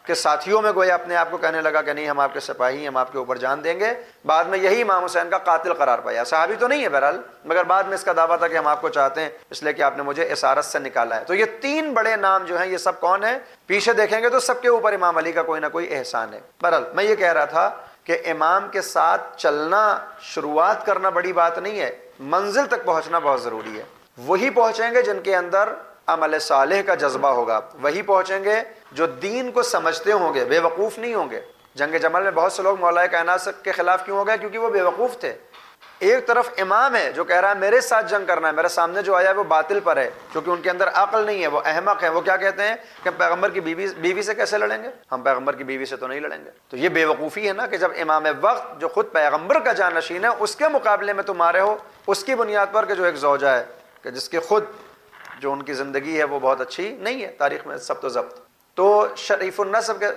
B: کے ساتھیوں میں گویا اپنے آپ کو کہنے لگا کہ نہیں ہم آپ کے سپاہی ہیں، ہم آپ کے اوپر جان دیں گے، بعد میں یہی امام حسین کا قاتل قرار پایا۔ صحابی تو نہیں ہے بہرحال، مگر بعد میں اس کا دعویٰ تھا کہ ہم آپ کو چاہتے ہیں اس لیے کہ آپ نے مجھے اسارت سے نکالا ہے۔ تو یہ 3 بڑے نام جو ہیں یہ سب کون ہیں؟ پیچھے دیکھیں گے تو سب کے اوپر امام علی کا کوئی نہ کوئی احسان ہے۔ بہرحال میں یہ کہہ رہا تھا کہ امام کے ساتھ چلنا، شروعات کرنا بڑی بات نہیں ہے، منزل تک پہنچنا بہت ضروری ہے۔ وہی پہنچیں گے جن کے اندر عمل صالح کا جذبہ ہوگا، وہی پہنچیں گے جو دین کو سمجھتے ہوں گے، بے وقوف نہیں ہوں گے۔ جنگ جمل میں بہت سے لوگ مولا کائنات کے خلاف کیوں ہو گئے؟ کیونکہ وہ بے وقوف تھے۔ ایک طرف امام ہے جو کہہ رہا ہے میرے ساتھ جنگ کرنا ہے، میرے سامنے جو آیا ہے وہ باطل پر ہے، کیونکہ ان کے اندر عقل نہیں ہے، وہ احمق ہے۔ وہ کیا کہتے ہیں کہ ہم پیغمبر کی بیوی سے کیسے لڑیں گے؟ ہم پیغمبر کی بیوی سے تو نہیں لڑیں گے۔ تو یہ بے وقوفی ہے نا کہ جب امام وقت جو خود پیغمبر کا جانشین ہے اس کے مقابلے میں تم آ رہے ہو، اس کی بنیاد پر کہ جو ایک زوجہ ہے کہ جس کے خود جو ان کی زندگی ہے وہ بہت اچھی نہیں ہے، تاریخ میں ضبط و ضبط۔ تو شریف النسب کے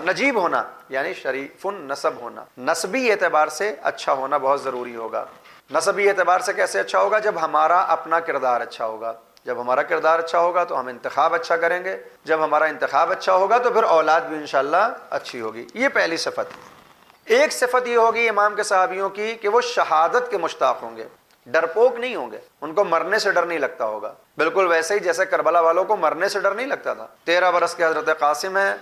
B: نجیب ہونا یعنی شریف النسب ہونا، نسبی اعتبار سے اچھا ہونا بہت ضروری ہوگا۔ نسبی اعتبار سے کیسے اچھا ہوگا؟ جب ہمارا اپنا کردار اچھا ہوگا، جب ہمارا کردار اچھا ہوگا تو ہم انتخاب اچھا کریں گے، جب ہمارا انتخاب اچھا ہوگا تو پھر اولاد بھی انشاءاللہ اچھی ہوگی۔ یہ پہلی صفت۔ ایک صفت یہ ہوگی امام کے صحابیوں کی کہ وہ شہادت کے مشتاق ہوں گے، ڈرپوک نہیں ہوں گے، ان کو مرنے سے ڈر نہیں لگتا ہوگا، بالکل ویسے ہی جیسے کربلا والوں کو مرنے سے ڈر نہیں لگتا تھا۔ 13 برس کے حضرت قاسم ہیں،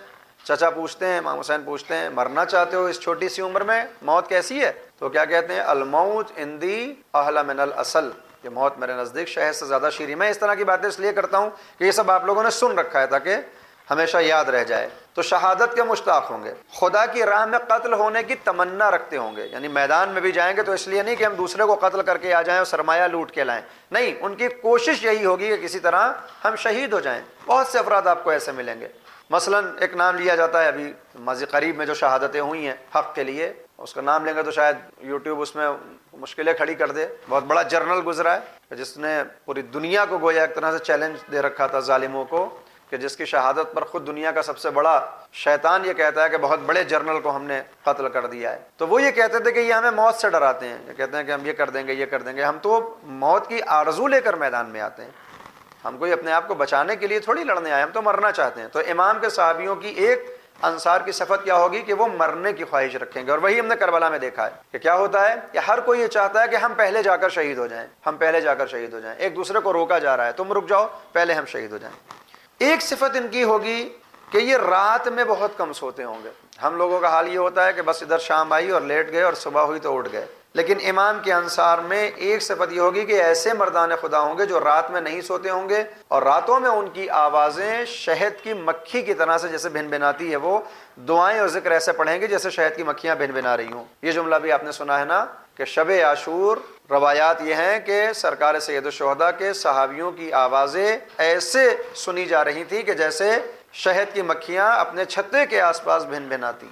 B: چچا پوچھتے ہیں، امام حسین پوچھتے ہیں مرنا چاہتے ہو اس چھوٹی سی عمر میں؟ موت کیسی ہے؟ تو کیا کہتے ہیں؟ الموت عندی احلی من الاصل، یہ موت میرے نزدیک شہد سے زیادہ شیریں۔ میں اس طرح کی باتیں اس لیے کرتا ہوں کہ یہ سب آپ لوگوں نے سن رکھا ہے تاکہ ہمیشہ یاد رہ جائے۔ تو شہادت کے مشتاق ہوں گے، خدا کی راہ میں قتل ہونے کی تمنا رکھتے ہوں گے، یعنی میدان میں بھی جائیں گے تو اس لیے نہیں کہ ہم دوسرے کو قتل کر کے آ جائیں اور سرمایہ لوٹ کے لائیں، نہیں، ان کی کوشش یہی ہوگی کہ کسی طرح ہم شہید ہو جائیں۔ بہت سے افراد آپ کو ایسے ملیں گے، مثلا ایک نام لیا جاتا ہے ابھی ماضی قریب میں جو شہادتیں ہوئی ہیں حق کے لیے، اس کا نام لیں گے تو شاید یوٹیوب اس میں مشکلیں کھڑی کر دے۔ بہت بڑا جرنل گزرا ہے جس نے پوری دنیا کو گویا ایک طرح سے چیلنج دے رکھا تھا ظالموں کو، کہ جس کی شہادت پر خود دنیا کا سب سے بڑا شیطان یہ کہتا ہے کہ بہت بڑے جرنل کو ہم نے قتل کر دیا ہے۔ تو وہ یہ کہتے تھے کہ یہ ہمیں موت سے ڈراتے ہیں، یہ کہتے ہیں کہ ہم یہ کر دیں گے، یہ کر دیں گے۔ ہم تو موت کی آرزو لے کر میدان میں آتے ہیں، ہم کوئی اپنے آپ کو بچانے کے لیے تھوڑی لڑنے آئے، ہم تو مرنا چاہتے ہیں۔ تو امام کے صحابیوں کی ایک انصار کی صفت کیا ہوگی کہ وہ مرنے کی خواہش رکھیں گے، اور وہی ہم نے کربلا میں دیکھا ہے کہ کیا ہوتا ہے کہ ہر کوئی یہ چاہتا ہے کہ ہم پہلے جا کر شہید ہو جائیں، ہم پہلے جا کر شہید ہو جائیں، ایک دوسرے کو روکا جا رہا ہے تم رک جاؤ پہلے ہم شہید ہو جائیں۔ ایک صفت ان کی ہوگی کہ یہ رات میں بہت کم سوتے ہوں گے۔ ہم لوگوں کا حال یہ ہوتا ہے کہ بس ادھر شام آئی اور لیٹ گئے اور صبح ہوئی تو اٹھ گئے، لیکن امام کے انصار میں ایک صفت یہ ہوگی کہ ایسے مردان خدا ہوں گے جو رات میں نہیں سوتے ہوں گے، اور راتوں میں ان کی آوازیں شہد کی مکھی کی طرح سے جیسے بھن بھناتی ہے، وہ دعائیں اور ذکر ایسے پڑھیں گے جیسے شہد کی مکھیاں بھن بھنا رہی ہوں۔ یہ جملہ بھی آپ نے سنا ہے نا کہ شب عاشور روایات یہ ہیں کہ سرکار سید الشہداء کے صحابیوں کی آوازیں ایسے سنی جا رہی تھی کہ جیسے شہد کی مکھیاں اپنے چھتے کے آس پاس بھن بھناتی،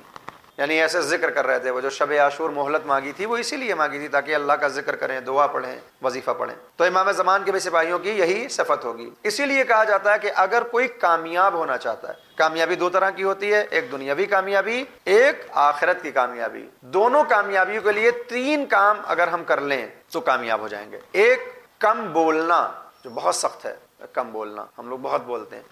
B: یعنی ایسے ذکر کر رہے تھے۔ وہ جو شب عاشور مہلت مانگی تھی وہ اسی لیے مانگی تھی تاکہ اللہ کا ذکر کریں، دعا پڑھیں، وظیفہ پڑھیں۔ تو امام زمان کے بھی سپاہیوں کی یہی صفت ہوگی۔ اسی لیے کہا جاتا ہے کہ اگر کوئی کامیاب ہونا چاہتا ہے، کامیابی 2 طرح کی ہوتی ہے، ایک دنیاوی کامیابی، ایک آخرت کی کامیابی۔ دونوں کامیابیوں کے لیے 3 کام اگر ہم کر لیں تو کامیاب ہو جائیں گے۔ ایک، کم بولنا، جو بہت سخت ہے، کم بولنا، ہم لوگ بہت بولتے ہیں۔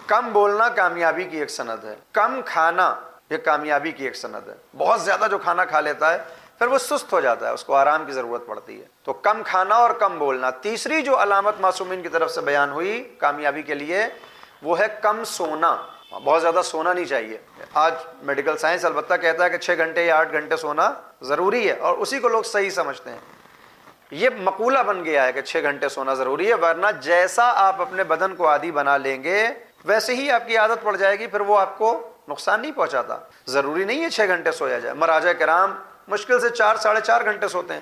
B: کم بولنا کامیابی کی ایک سند ہے۔ کم کھانا یہ کامیابی کی ایک سند ہے۔ بہت زیادہ جو کھانا کھا لیتا ہے پھر وہ سست ہو جاتا ہے, اس کو آرام کی ضرورت پڑتی ہے. تو کم کھانا اور کم بولنا. تیسری جو علامت معصومین کی طرف سے بیان ہوئی کامیابی کے لیے وہ ہے کم سونا. بہت زیادہ سونا نہیں چاہیے. آج میڈیکل سائنس البتہ کہتا ہے کہ 6 گھنٹے یا 8 گھنٹے سونا ضروری ہے, اور اسی کو لوگ صحیح سمجھتے ہیں. یہ مقولہ بن گیا ہے کہ 6 گھنٹے سونا ضروری ہے, ورنہ جیسا آپ اپنے بدن کو عادی بنا لیں گے ویسے ہی آپ کی عادت پڑ جائے گی, پھر وہ آپ کو نقصان نہیں پہنچاتا. ضروری نہیں ہے 6 گھنٹے سویا جائے. مراجع کرام مشکل سے 4 ساڑھے 4 گھنٹے سوتے ہیں.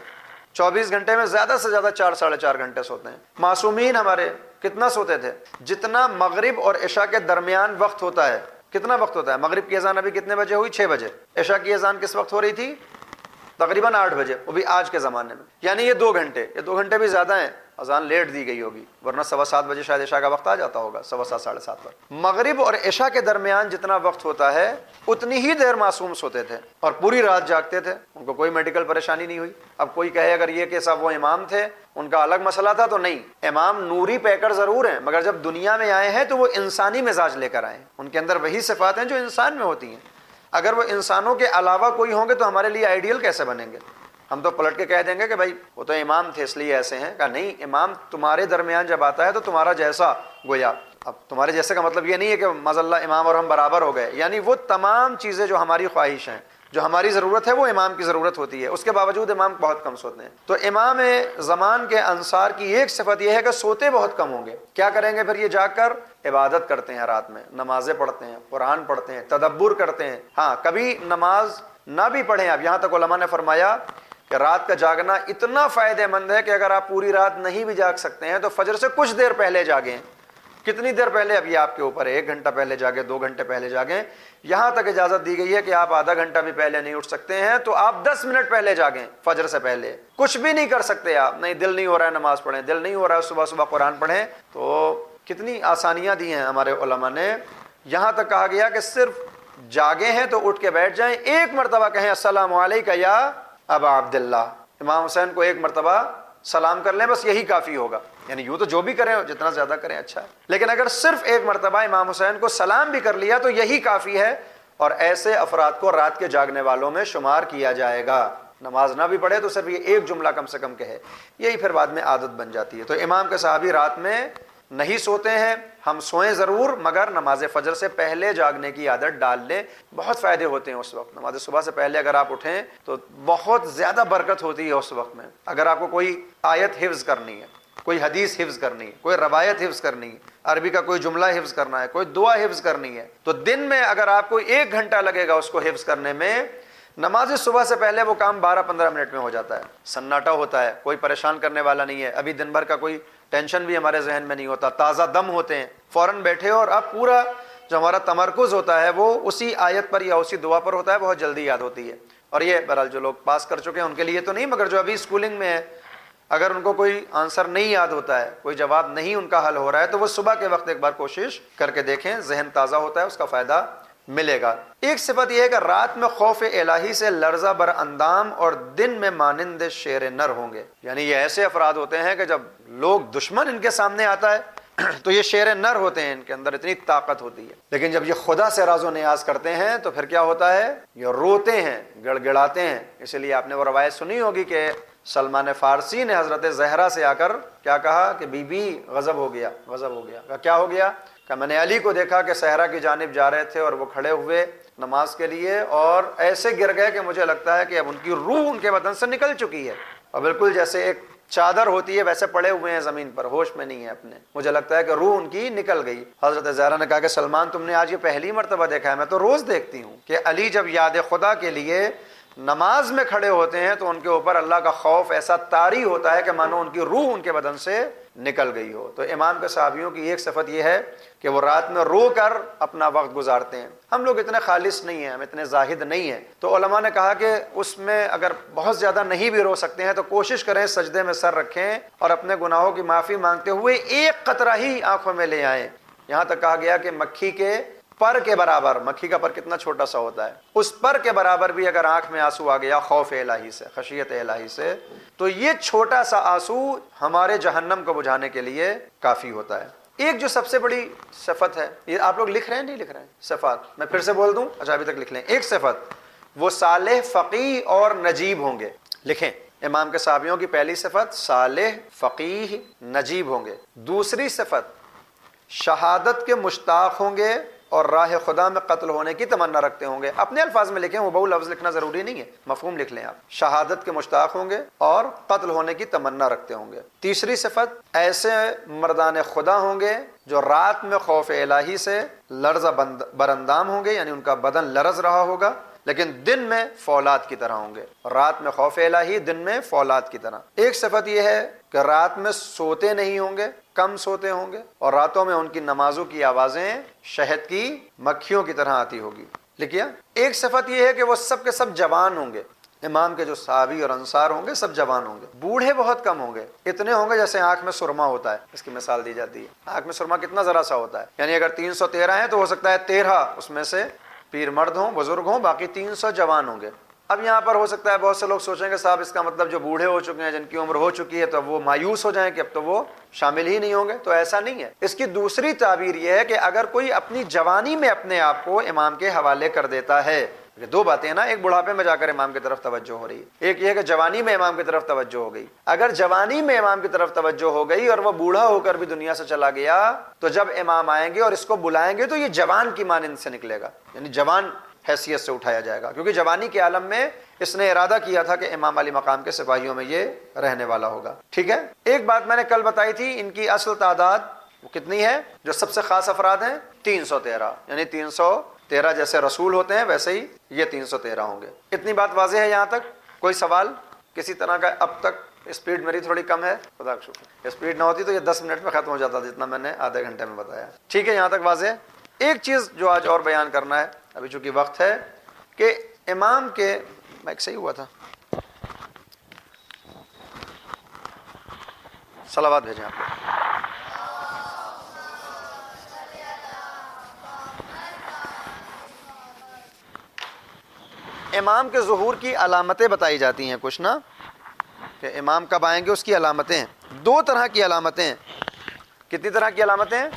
B: 24 گھنٹے میں زیادہ سے زیادہ 4 ساڑھے 4 گھنٹے سوتے ہیں. معصومین ہمارے کتنا سوتے تھے؟ جتنا مغرب اور عشاء کے درمیان وقت ہوتا ہے. کتنا وقت ہوتا ہے؟ مغرب کی اذان ابھی کتنے بجے ہوئی؟ 6 بجے. عشاء کی اذان کس وقت ہو رہی تھی؟ تقریباً 8 بجے, وہ بھی آج کے زمانے میں. یعنی یہ 2 گھنٹے, یہ 2 گھنٹے بھی زیادہ ہیں. اذان لیٹ دی گئی ہوگی, ورنہ 7:15 بجے شاید عشاء کا وقت آ جاتا ہوگا, 7:15 ساڑھے 7 پر. مغرب اور عشاء کے درمیان جتنا وقت ہوتا ہے اتنی ہی دیر معصوم سوتے تھے اور پوری رات جاگتے تھے. ان کو کوئی میڈیکل پریشانی نہیں ہوئی. اب کوئی کہے اگر یہ کہ صاحب وہ امام تھے ان کا الگ مسئلہ تھا, تو نہیں. امام نوری پیکر ضرور ہیں, مگر جب دنیا میں آئے ہیں تو وہ انسانی مزاج لے کر آئے ہیں. ان کے اندر وہی صفات ہیں جو انسان میں ہوتی ہیں. اگر وہ انسانوں کے علاوہ کوئی ہوں گے تو ہمارے لیے آئیڈیل کیسے بنیں گے؟ ہم تو پلٹ کے کہہ دیں گے کہ بھائی وہ تو امام تھے اس لیے ایسے ہیں. کہا نہیں, امام تمہارے درمیان جب آتا ہے تو تمہارا جیسا گویا. اب تمہارے جیسے کا مطلب یہ نہیں ہے کہ معذاللہ امام اور ہم برابر ہو گئے, یعنی وہ تمام چیزیں جو ہماری خواہش ہیں, جو ہماری ضرورت ہے, وہ امام کی ضرورت ہوتی ہے. اس کے باوجود امام بہت کم سوتے ہیں. تو امام زمان کے انصار کی ایک صفت یہ ہے کہ سوتے بہت کم ہوں گے. کیا کریں گے پھر یہ جاگ کر؟ عبادت کرتے ہیں رات میں, نمازیں پڑھتے ہیں, قرآن پڑھتے ہیں, تدبر کرتے ہیں. ہاں, کبھی نماز نہ بھی پڑھیں. اب یہاں تک علماء نے فرمایا کہ رات کا جاگنا اتنا فائدہ مند ہے کہ اگر آپ پوری رات نہیں بھی جاگ سکتے ہیں تو فجر سے کچھ دیر پہلے جاگیں. کتنی دیر پہلے؟ اب یہ آپ کے اوپر ہے. 1 گھنٹہ پہلے جاگیں, 2 گھنٹے پہلے جاگیں. یہاں تک اجازت دی گئی ہے کہ آپ آدھا گھنٹہ بھی پہلے نہیں اٹھ سکتے ہیں تو آپ 10 منٹ پہلے جاگیں. فجر سے پہلے کچھ بھی نہیں کر سکتے آپ, نہیں دل نہیں ہو رہا ہے نماز پڑھیں, دل نہیں ہو رہا ہے صبح صبح قرآن پڑھیں. تو کتنی آسانیاں دی ہیں ہمارے علماء نے. یہاں تک کہا گیا کہ صرف جاگے ہیں تو اٹھ کے بیٹھ جائیں, 1 مرتبہ کہیں السلام علیکم یا ابا عبداللہ. امام حسین کو 1 مرتبہ سلام کر لیں, بس یہی کافی ہوگا. یعنی یوں تو جو بھی کریں جتنا زیادہ کریں اچھا ہے, لیکن اگر صرف 1 مرتبہ امام حسین کو سلام بھی کر لیا تو یہی کافی ہے, اور ایسے افراد کو رات کے جاگنے والوں میں شمار کیا جائے گا. نماز نہ بھی پڑھے تو صرف یہ 1 جملہ کم سے کم کہے, یہی پھر بعد میں عادت بن جاتی ہے. تو امام کے صحابی رات میں نہیں سوتے ہیں. ہم سوئیں ضرور, مگر نماز فجر سے پہلے جاگنے کی عادت ڈال لیں. بہت فائدے ہوتے ہیں اس وقت. نماز صبح سے پہلے اگر آپ اٹھیں تو بہت زیادہ برکت ہوتی ہے اس وقت میں. اگر آپ کو کوئی آیت حفظ کرنی ہے, کوئی حدیث حفظ کرنی ہے, کوئی روایت حفظ کرنی ہے, عربی کا کوئی جملہ حفظ کرنا ہے, کوئی دعا حفظ کرنی ہے, تو دن میں اگر آپ کو 1 گھنٹہ لگے گا اس کو حفظ کرنے میں, نماز صبح سے پہلے وہ کام 12-15 منٹ میں ہو جاتا ہے. سناٹا ہوتا ہے, کوئی پریشان کرنے والا نہیں ہے. ابھی دن بھر کا کوئی ٹینشن بھی ہمارے ذہن میں نہیں ہوتا, تازہ دم ہوتے ہیں, فوراً بیٹھے ہو, اور اب پورا جو ہمارا تمرکز ہوتا ہے وہ اسی آیت پر یا اسی دعا پر ہوتا ہے, بہت جلدی یاد ہوتی ہے. اور یہ بہرحال جو لوگ پاس کر چکے ہیں ان کے لیے تو نہیں, مگر جو ابھی اسکولنگ میں ہے, اگر ان کو کوئی آنسر نہیں یاد ہوتا ہے, کوئی جواب نہیں ان کا حل ہو رہا ہے, تو وہ صبح کے وقت ایک بار کوشش کر کے دیکھیں, ذہن تازہ ہوتا ہے, اس کا فائدہ ملے گا. ایک صفت یہ ہے کہ رات میں خوف الہی سے لرزہ بر اندام اور دن میں مانند شیر نر ہوں گے. یعنی یہ ایسے افراد ہوتے ہیں کہ جب لوگ دشمن ان کے سامنے آتا ہے تو یہ شیر نر ہوتے ہیں, ان کے اندر اتنی طاقت ہوتی ہے. لیکن جب یہ خدا سے راز و نیاز کرتے ہیں تو پھر کیا ہوتا ہے؟ یہ روتے ہیں, گڑ گڑاتے ہیں. اسی لیے آپ نے وہ روایت سنی ہوگی کہ سلمان فارسی نے حضرت زہرا سے آ کر کیا کہا کہ بی بی غضب ہو گیا, غضب ہو گیا. کیا ہو گیا؟ کہ میں نے علی کو دیکھا کہ صحرا کی جانب جا رہے تھے اور وہ کھڑے ہوئے نماز کے لیے, اور ایسے گر گئے کہ مجھے لگتا ہے کہ اب ان کی روح ان کے بدن سے نکل چکی ہے, اور بالکل جیسے ایک چادر ہوتی ہے ویسے پڑے ہوئے ہیں زمین پر, ہوش میں نہیں ہے اپنے. مجھے لگتا ہے کہ روح ان کی نکل گئی. حضرت زہرا نے کہا کہ سلمان تم نے آج یہ پہلی مرتبہ دیکھا ہے, میں تو روز دیکھتی ہوں کہ علی جب یاد خدا کے لیے نماز میں کھڑے ہوتے ہیں تو ان کے اوپر اللہ کا خوف ایسا طاری ہوتا ہے کہ مانو ان کی روح ان کے بدن سے نکل گئی ہو. تو امام کے صحابیوں کی ایک صفت یہ ہے کہ وہ رات میں رو کر اپنا وقت گزارتے ہیں. ہم لوگ اتنے خالص نہیں ہیں, ہم اتنے زاہد نہیں ہیں, تو علماء نے کہا کہ اس میں اگر بہت زیادہ نہیں بھی رو سکتے ہیں تو کوشش کریں سجدے میں سر رکھیں اور اپنے گناہوں کی معافی مانگتے ہوئے 1 قطرہ ہی آنکھوں میں لے آئیں. یہاں تک کہا گیا کہ مکھی کے پر کے برابر, مکھی کا پر کتنا چھوٹا سا ہوتا ہے, اس پر کے برابر بھی اگر آنکھ میں آنسو آ گیا خوف الہی سے, خشیت الہی سے, تو یہ چھوٹا سا آنسو ہمارے جہنم کو بجھانے کے لیے کافی ہوتا ہے. ایک جو سب سے بڑی صفت ہے, یہ آپ لوگ لکھ رہے ہیں نہیں لکھ رہے ہیں صفات, میں پھر سے بول دوں, اچھا ابھی تک لکھ لیں. ایک صفت وہ صالح، فقیہ اور نجیب ہوں گے۔ لکھیں، امام کے صحابیوں کی پہلی صفت صالح، فقیہ، نجیب ہوں گے۔ دوسری صفت شہادت کے مشتاق ہوں گے اور راہ خدا میں قتل ہونے کی تمنا رکھتے ہوں گے۔ اپنے الفاظ میں لکھیں، وہ بہو لفظ لکھنا ضروری نہیں ہے، مفہوم لکھ لیں آپ۔ شہادت کے مشتاق ہوں گے اور قتل ہونے کی تمنا رکھتے ہوں گے۔ تیسری صفت ایسے مردان خدا ہوں گے جو رات میں خوف الہی سے لرزہ براندام ہوں گے، یعنی ان کا بدن لرز رہا ہوگا، لیکن دن میں فولاد کی طرح ہوں گے۔ رات میں خوف الہی، دن میں فولاد کی طرح۔ ایک صفت یہ ہے کہ رات میں سوتے نہیں ہوں گے، کم سوتے ہوں گے، اور راتوں میں ان کی نمازوں کی آوازیں شہد کی مکھیوں کی طرح آتی ہوگی۔ لکھیا، ایک صفت یہ ہے کہ وہ سب کے سب جوان ہوں گے۔ امام کے جو صحابی اور انصار ہوں گے سب جوان ہوں گے، بوڑھے بہت کم ہوں گے، اتنے ہوں گے جیسے آنکھ میں سرما ہوتا ہے۔ اس کی مثال دی جاتی ہے، آنکھ میں سرما کتنا ذرا سا ہوتا ہے، یعنی اگر 313 ہیں تو ہو سکتا ہے 13 اس میں سے پیر مرد ہوں، بزرگ ہوں، باقی 300 جوان ہوں گے۔ اب یہاں پر ہو سکتا ہے بہت سے لوگ سوچیں کہ صاحب اس کا مطلب جو بوڑھے ہو چکے ہیں، جن کی عمر ہو چکی ہے، تو اب وہ مایوس ہو جائیں کہ اب تو وہ شامل ہی نہیں ہوں گے، تو ایسا نہیں ہے۔ اس کی دوسری تعبیر یہ ہے کہ اگر کوئی اپنی جوانی میں اپنے آپ کو امام کے حوالے کر دیتا ہے، یہ دو باتیں ہیں نا، ایک بڑھاپے میں جا کر امام کی طرف توجہ ہو رہی ہے، ایک یہ کہ جوانی میں امام کی طرف توجہ ہو گئی۔ اگر جوانی میں امام کی طرف توجہ ہو گئی اور وہ بوڑھا ہو کر بھی دنیا سے چلا گیا، تو جب امام آئیں گے اور اس کو بلائیں گے تو یہ جوان کی مانند سے نکلے گا، یعنی جوان حیثیت سے اٹھایا جائے گا، کیونکہ جوانی کے عالم میں اس نے ارادہ کیا تھا کہ امام علی مقام کے سپاہیوں میں یہ رہنے والا ہوگا۔ ٹھیک ہے، ایک بات میں نے کل بتائی تھی، ان کی اصل تعداد وہ کتنی ہے؟ جو سب سے خاص افراد ہیں 313، یعنی 313 جیسے رسول ہوتے ہیں ویسے ہی یہ 313 ہوں گے۔ اتنی بات واضح ہے یہاں تک؟ کوئی سوال کسی طرح کا؟ اب تک اسپیڈ میری تھوڑی کم ہے، خدا کا شکر، اسپیڈ نہ ہوتی تو یہ 10 منٹ میں ختم ہو جاتا جتنا میں نے آدھے گھنٹے میں بتایا۔ ٹھیک ہے، یہاں تک واضح ہے؟ ایک چیز جو آج اور بیان کرنا ہے ابھی چونکہ وقت ہے، کہ امام کے مائک صحیح ہوا تھا، صلوات بھیجیں آپ کو۔ امام کے ظہور کی علامتیں بتائی جاتی ہیں کچھ نا، کہ امام کب آئیں گے اس کی علامتیں ہیں۔ دو طرح کی علامتیں ہیں۔ کتنی طرح کی علامتیں ہیں؟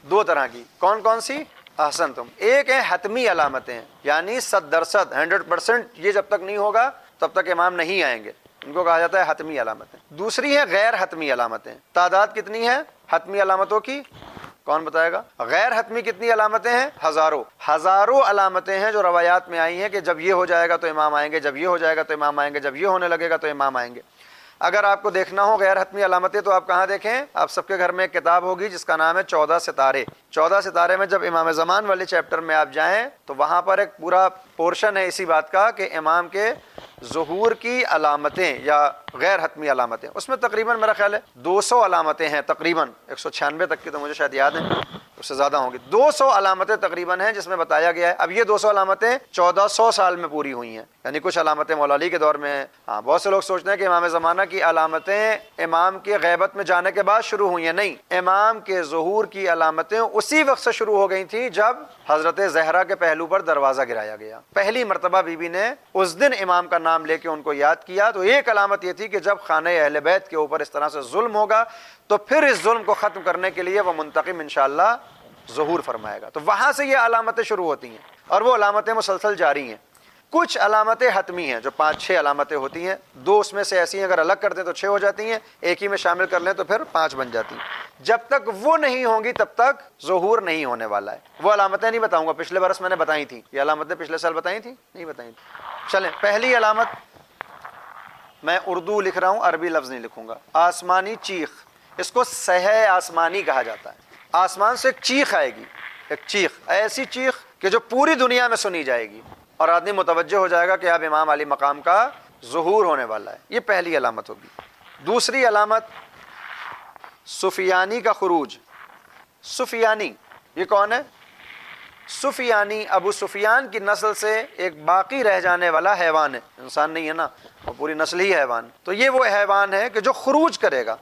B: دو طرح کی۔ کون کون سی؟ احسن تم۔ ایک ہے حتمی علامتیں، یعنی 100% 100% یہ جب تک نہیں ہوگا تب تک امام نہیں آئیں گے، ان کو کہا جاتا ہے حتمی علامتیں۔ دوسری ہے غیر حتمی علامتیں۔ تعداد کتنی ہے حتمی علامتوں کی؟ کون بتائے گا؟ غیر حتمی کتنی علامتیں ہیں؟ ہزاروں علامتیں ہیں جو روایات میں آئی ہیں کہ جب یہ ہو جائے گا تو امام آئیں گے، جب یہ ہو جائے گا تو امام آئیں گے، جب یہ ہونے لگے گا تو امام آئیں گے۔ اگر آپ کو دیکھنا ہو غیر حتمی علامتیں تو آپ کہاں دیکھیں؟ آپ سب کے گھر میں ایک کتاب ہوگی جس کا نام ہے 14 ستارے۔ 14 ستارے میں جب امام زمان والے چیپٹر میں آپ جائیں تو وہاں پر ایک پورا پورشن ہے اسی بات کا کہ امام کے ظہور کی علامتیں یا غیر حتمی علامتیں۔ اس میں تقریباً میرا خیال ہے 200 علامتیں ہیں، تقریباً 196 تک کی تو مجھے شاید یاد ہیں، اس سے زیادہ ہوں گی۔ 200 علامتیں تقریباً ہیں جس میں بتایا گیا ہے۔ اب یہ 200 علامتیں 1400 سال میں پوری ہوئی ہیں، یعنی کچھ علامتیں مولا علی کے دور میں ہیں۔ ہاں، بہت سے لوگ سوچتے ہیں کہ امام زمانہ کی علامتیں امام کے غیبت میں جانے کے بعد شروع ہوئی ہیں، نہیں، امام کے ظہور کی علامتیں اسی وقت سے شروع ہو گئی تھیں جب حضرت زہرا کے پہلو پر دروازہ گرایا گیا۔ پہلی مرتبہ بی بی نے اس دن امام کا نام لے کے ان کو یاد کیا، تو ایک علامت یہ تھی کہ جب خانہ اہل بیت کے اوپر اس طرح سے ظلم ہوگا تو پھر اس ظلم کو ختم کرنے کے لیے وہ منتقم انشاءاللہ ظہور فرمائے گا۔ تو وہاں سے یہ علامتیں شروع ہوتی ہیں اور وہ علامتیں مسلسل جاری ہیں۔ کچھ علامتیں حتمی ہیں جو 5-6 علامتیں ہوتی ہیں، 2 اس میں سے ایسی ہیں اگر الگ کر دیں تو 6 ہو جاتی ہیں، ایک ہی میں شامل کر لیں تو پھر 5 بن جاتی ہیں۔ جب تک وہ نہیں ہوں گی تب تک ظہور نہیں ہونے والا ہے۔ وہ علامتیں نہیں بتاؤں گا، پچھلے برس میں نے بتائی تھیں، یہ علامتیں پچھلے سال بتائی تھیں؟ نہیں بتائی تھیں۔ چلیں، پہلی علامت میں اردو لکھ رہا ہوں، عربی لفظ نہیں لکھوں گا۔ آسمانی چیخ، اس کو سحر آسمانی کہا جاتا ہے۔ آسمان سے ایک چیخ آئے گی، ایک چیخ، ایسی چیخ کہ جو پوری دنیا میں سنی جائے گی اور آدمی متوجہ ہو جائے گا کہ اب امام علی مقام کا ظہور ہونے والا ہے۔ یہ پہلی علامت ہوگی۔ دوسری علامت سفیانی کا خروج۔ سفیانی یہ کون ہے؟ سفیانی ابو سفیان کی نسل سے ایک باقی رہ جانے والا حیوان ہے، انسان نہیں ہے نا، وہ پوری نسل ہی حیوان۔ تو یہ وہ حیوان ہے کہ جو خروج کرے گا۔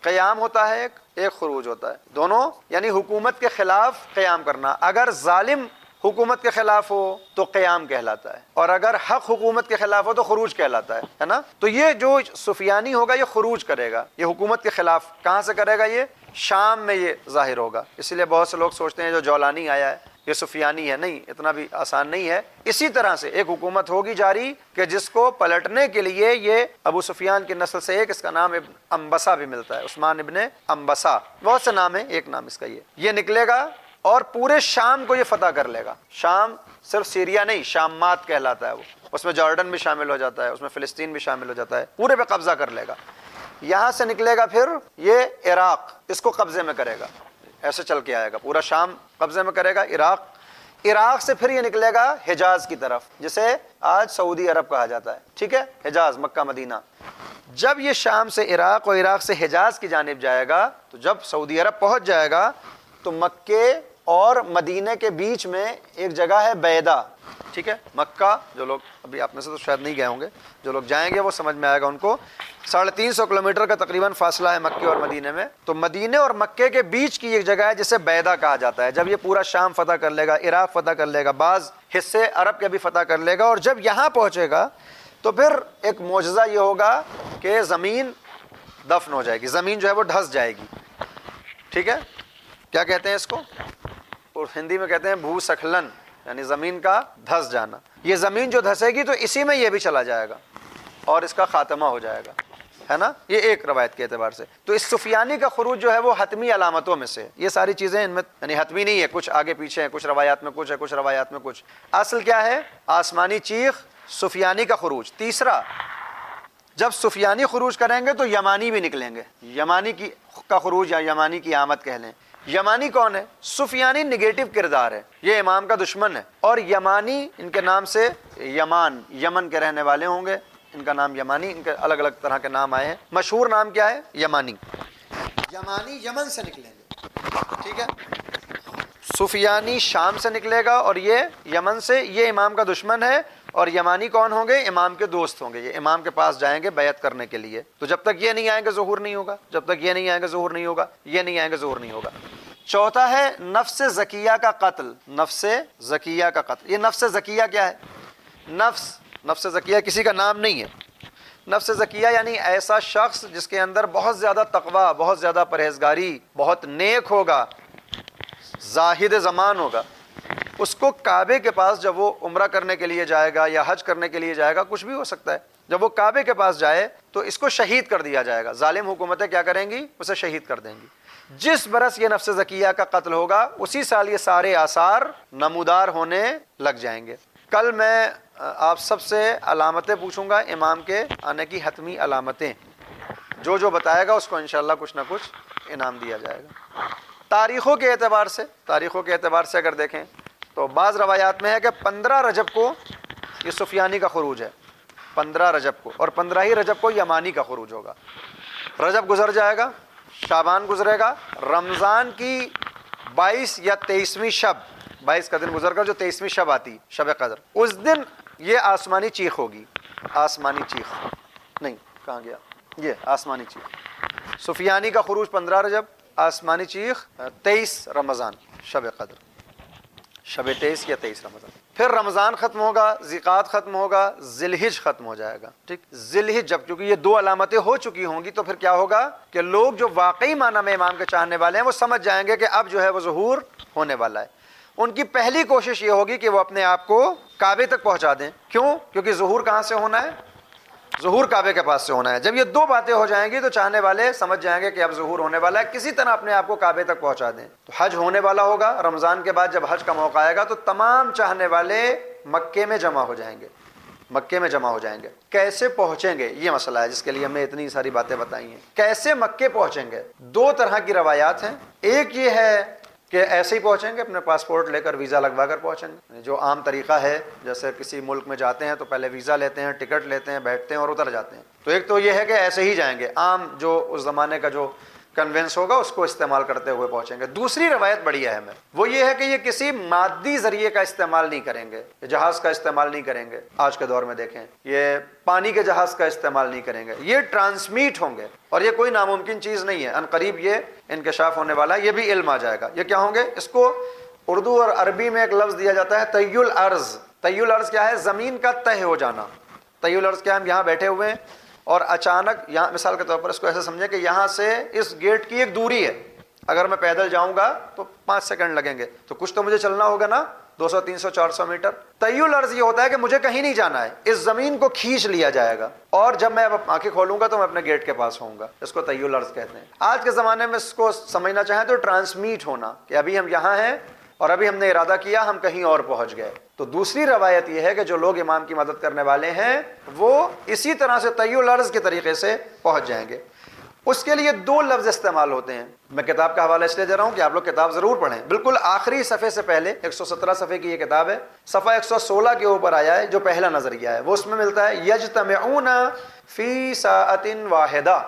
B: قیام ہوتا ہے ایک خروج ہوتا ہے، دونوں یعنی حکومت کے خلاف قیام کرنا۔ اگر ظالم حکومت کے خلاف ہو تو قیام کہلاتا ہے، اور اگر حق حکومت کے خلاف ہو تو خروج کہلاتا ہے نا۔ تو یہ جو سفیانی ہوگا یہ خروج کرے گا، یہ حکومت کے خلاف۔ کہاں سے کرے گا؟ یہ شام میں یہ ظاہر ہوگا۔ اسی لیے بہت سے لوگ سوچتے ہیں جو جولانی آیا ہے یہ سفیانی ہے، نہیں، اتنا بھی آسان نہیں ہے۔ اسی طرح سے ایک حکومت ہوگی جاری کہ جس کو پلٹنے کے لیے یہ ابو سفیان کی نسل سے ایک، اس کا نام ابن انبسا بھی ملتا ہے، عثمان ابن انبسا، بہت سے نام ہیں، ایک نام اس کا یہ نکلے گا اور پورے شام کو یہ فتح کر لے گا۔ شام صرف سیریا نہیں، شامات کہلاتا ہے وہ، اس میں جارڈن بھی شامل ہو جاتا ہے، اس میں فلسطین بھی شامل ہو جاتا ہے، پورے پہ قبضہ کر لے گا۔ یہاں سے نکلے گا پھر یہ عراق، اس کو قبضے میں کرے گا، ایسے چل کے آئے گا، پورا شام قبضے میں کرے گا، عراق سے پھر یہ نکلے گا حجاز کی طرف، جسے آج سعودی عرب کہا جاتا ہے، ٹھیک ہے، حجاز، مکہ مدینہ۔ جب یہ شام سے عراق اور عراق سے حجاز کی جانب جائے گا، تو جب سعودی عرب پہنچ جائے گا تو مکے اور مدینے کے بیچ میں ایک جگہ ہے بیدا، ٹھیک ہے، مکہ، جو لوگ ابھی آپ میں سے تو شاید نہیں گئے ہوں گے، جو لوگ جائیں گے وہ سمجھ میں آئے گا ان کو، 350 کلومیٹر کا تقریباً فاصلہ ہے مکے اور مدینے میں، تو مدینے اور مکے کے بیچ کی ایک جگہ ہے جسے بیدا کہا جاتا ہے۔ جب یہ پورا شام فتح کر لے گا، عراق فتح کر لے گا، بعض حصے عرب کے بھی فتح کر لے گا، اور جب یہاں پہنچے گا تو پھر ایک معجزہ یہ ہوگا کہ زمین دفن ہو جائے گی، زمین جو ہے وہ دھس جائے گی، ٹھیک ہے، کیا کہتے ہیں اس کو، اور ہندی میں کہتے ہیں بھوسکھلن، یعنی زمین کا دھس جانا۔ یہ زمین جو دھسے گی تو اسی میں یہ بھی چلا جائے گا اور اس کا خاتمہ ہو جائے گا، ہے نا، یہ ایک روایت کے اعتبار سے۔ تو اس سفیانی کا خروج جو ہے وہ حتمی علامتوں میں سے، یہ ساری چیزیں ان میں یعنی حتمی نہیں ہے، کچھ آگے پیچھے ہیں، کچھ روایات میں کچھ ہے، کچھ روایات میں کچھ۔ اصل کیا ہے؟ آسمانی چیخ، سفیانی کا خروج۔ تیسرا، جب سفیانی خروج کریں گے تو یمانی بھی نکلیں گے، یمانی کا خروج یا یمانی کی آمد کہہ لیں۔ یمانی کون ہے؟ سفیانی نگیٹو کردار ہے، یہ امام کا دشمن ہے، اور یمانی ان کے نام سے یمن کے رہنے والے ہوں گے، ان کا نام یمانی، ان کے الگ الگ طرح کے نام آئے ہیں، مشہور نام کیا ہے؟ یمانی یمن سے نکلیں گے، ٹھیک ہے، سفیانی شام سے نکلے گا اور یہ یمن سے، یہ امام کا دشمن ہے، اور یمانی کون ہوں گے؟ امام کے دوست ہوں گے، یہ امام کے پاس جائیں گے بیعت کرنے کے لیے۔ تو جب تک یہ نہیں آئیں گے ظہور نہیں ہوگا، جب تک یہ نہیں آئیں گے ظہور نہیں ہوگا، یہ نہیں آئیں گے ظہور نہیں ہوگا۔ چوتھا ہے نفس زکیہ کا قتل، نفس زکیہ کا قتل۔ یہ نفس زکیہ کیا ہے؟ نفس زکیہ کسی کا نام نہیں ہے، نفس زکیہ یعنی ایسا شخص جس کے اندر بہت زیادہ تقویٰ، بہت زیادہ پرہیزگاری، بہت نیک ہوگا، زاہد زمان ہوگا، اس کو کعبے کے پاس جب وہ عمرہ کرنے کے لیے جائے گا یا حج کرنے کے لیے جائے گا، کچھ بھی ہو سکتا ہے، جب وہ کعبے کے پاس جائے تو اس کو شہید کر دیا جائے گا۔ ظالم حکومتیں کیا کریں گی؟ اسے شہید کر دیں گی۔ جس برس یہ نفس زکیہ کا قتل ہوگا اسی سال یہ سارے آثار نمودار ہونے لگ جائیں گے۔ کل میں آپ سب سے علامتیں پوچھوں گا، امام کے آنے کی حتمی علامتیں، جو بتائے گا اس کو انشاءاللہ کچھ نہ کچھ انعام دیا جائے گا۔ تاریخوں کے اعتبار سے اگر دیکھیں تو بعض روایات میں ہے کہ 15 رجب کو یہ سفیانی کا خروج ہے، 15 رجب کو، اور 15 ہی رجب کو یمانی کا خروج ہوگا۔ رجب گزر جائے گا، شعبان گزرے گا، رمضان کی 22 یا 23ویں شب، 22 کا دن گزر کر جو 23ویں شب آتی، شب قدر، اس دن یہ آسمانی چیخ ہوگی، آسمانی چیخ نہیں، کہاں گیا یہ آسمانی چیخ۔ سفیانی کا خروج 15 رجب، آسمانی چیخ 23 رمضان، شب قدر، شب 23 یا 23 رمضان۔ پھر رمضان ختم ہوگا، ذیقعد ختم ہوگا، ذی الحج ختم ہو جائے گا، ٹھیک، ذی الحج جب چونکہ یہ دو علامتیں ہو چکی ہوں گی تو پھر کیا ہوگا کہ لوگ جو واقعی معنی میں امام کے چاہنے والے ہیں وہ سمجھ جائیں گے کہ اب جو ہے وہ ظہور ہونے والا ہے۔ ان کی پہلی کوشش یہ ہوگی کہ وہ اپنے آپ کو کعبے تک پہنچا دیں۔ کیوں؟ کیونکہ ظہور کہاں سے ہونا ہے؟ ظہور کعبے کے پاس سے ہونا ہے۔ جب یہ دو باتیں ہو جائیں گی تو چاہنے والے سمجھ جائیں گے کہ اب ظہور ہونے والا ہے، کسی طرح اپنے آپ کو کعبے تک پہنچا دیں۔ تو حج ہونے والا ہوگا رمضان کے بعد، جب حج کا موقع آئے گا تو تمام چاہنے والے مکے میں جمع ہو جائیں گے، مکے میں جمع ہو جائیں گے۔ کیسے پہنچیں گے یہ مسئلہ ہے جس کے لیے ہم نے اتنی ساری باتیں بتائی ہیں۔ کیسے مکے پہنچیں گے؟ دو طرح کی روایات ہیں۔ ایک یہ ہے کہ ایسے ہی پہنچیں گے، اپنے پاسپورٹ لے کر، ویزا لگوا کر پہنچیں گے، جو عام طریقہ ہے، جیسے کسی ملک میں جاتے ہیں تو پہلے ویزا لیتے ہیں، ٹکٹ لیتے ہیں، بیٹھتے ہیں اور اتر جاتے ہیں۔ تو ایک تو یہ ہے کہ ایسے ہی جائیں گے، عام جو اس زمانے کا جو کنوینس ہوگا اس کو استعمال کرتے ہوئے پہنچیں گے۔ دوسری روایت بڑی اہم ہے، وہ یہ ہے کہ یہ کسی مادی ذریعے کا استعمال نہیں کریں گے، جہاز کا استعمال نہیں کریں گے، آج کے دور میں دیکھیں یہ پانی کے جہاز کا استعمال نہیں کریں گے، یہ ٹرانسمیٹ ہوں گے، اور یہ کوئی ناممکن چیز نہیں ہے، ان قریب یہ انکشاف ہونے والا ہے، یہ بھی علم آ جائے گا۔ یہ کیا ہوں گے؟ اس کو اردو اور عربی میں ایک لفظ دیا جاتا ہے طی الارض۔ طی الارض کیا ہے؟ زمین کا تہ ہو جانا۔ طی الارض کیا ہے؟ ہم یہاں بیٹھے ہوئے ہیں اور اچانک یہاں، مثال کے طور پر اس کو ایسے سمجھیں کہ یہاں سے اس گیٹ کی ایک دوری ہے، اگر میں پیدل جاؤں گا تو 5 سیکنڈ لگیں گے، تو کچھ تو مجھے چلنا ہوگا نا، 200 300 400 میٹر۔ طی الارض یہ ہوتا ہے کہ مجھے کہیں نہیں جانا ہے، اس زمین کو کھینچ لیا جائے گا، اور جب میں اب آنکھیں کھولوں گا تو میں اپنے گیٹ کے پاس ہوں گا، اس کو طی الارض کہتے ہیں۔ آج کے زمانے میں اس کو سمجھنا چاہیں تو ٹرانسمیٹ ہونا، کہ ابھی ہم یہاں ہیں اور ابھی ہم نے ارادہ کیا ہم کہیں اور پہنچ گئے۔ تو دوسری روایت یہ ہے کہ جو لوگ امام کی مدد کرنے والے ہیں وہ اسی طرح سے طی الارض کے طریقے سے پہنچ جائیں گے۔ اس کے لیے 2 لفظ استعمال ہوتے ہیں۔ میں کتاب کا حوالہ اس لیے دے رہا ہوں کہ آپ لوگ کتاب ضرور پڑھیں۔ بالکل آخری صفحے سے پہلے 117 صفحے کی یہ کتاب ہے، صفحہ 116 کے اوپر آیا ہے جو پہلا نظریہ ہے، وہ اس میں ملتا ہے یجتمعون فی ساعۃ واحدہ،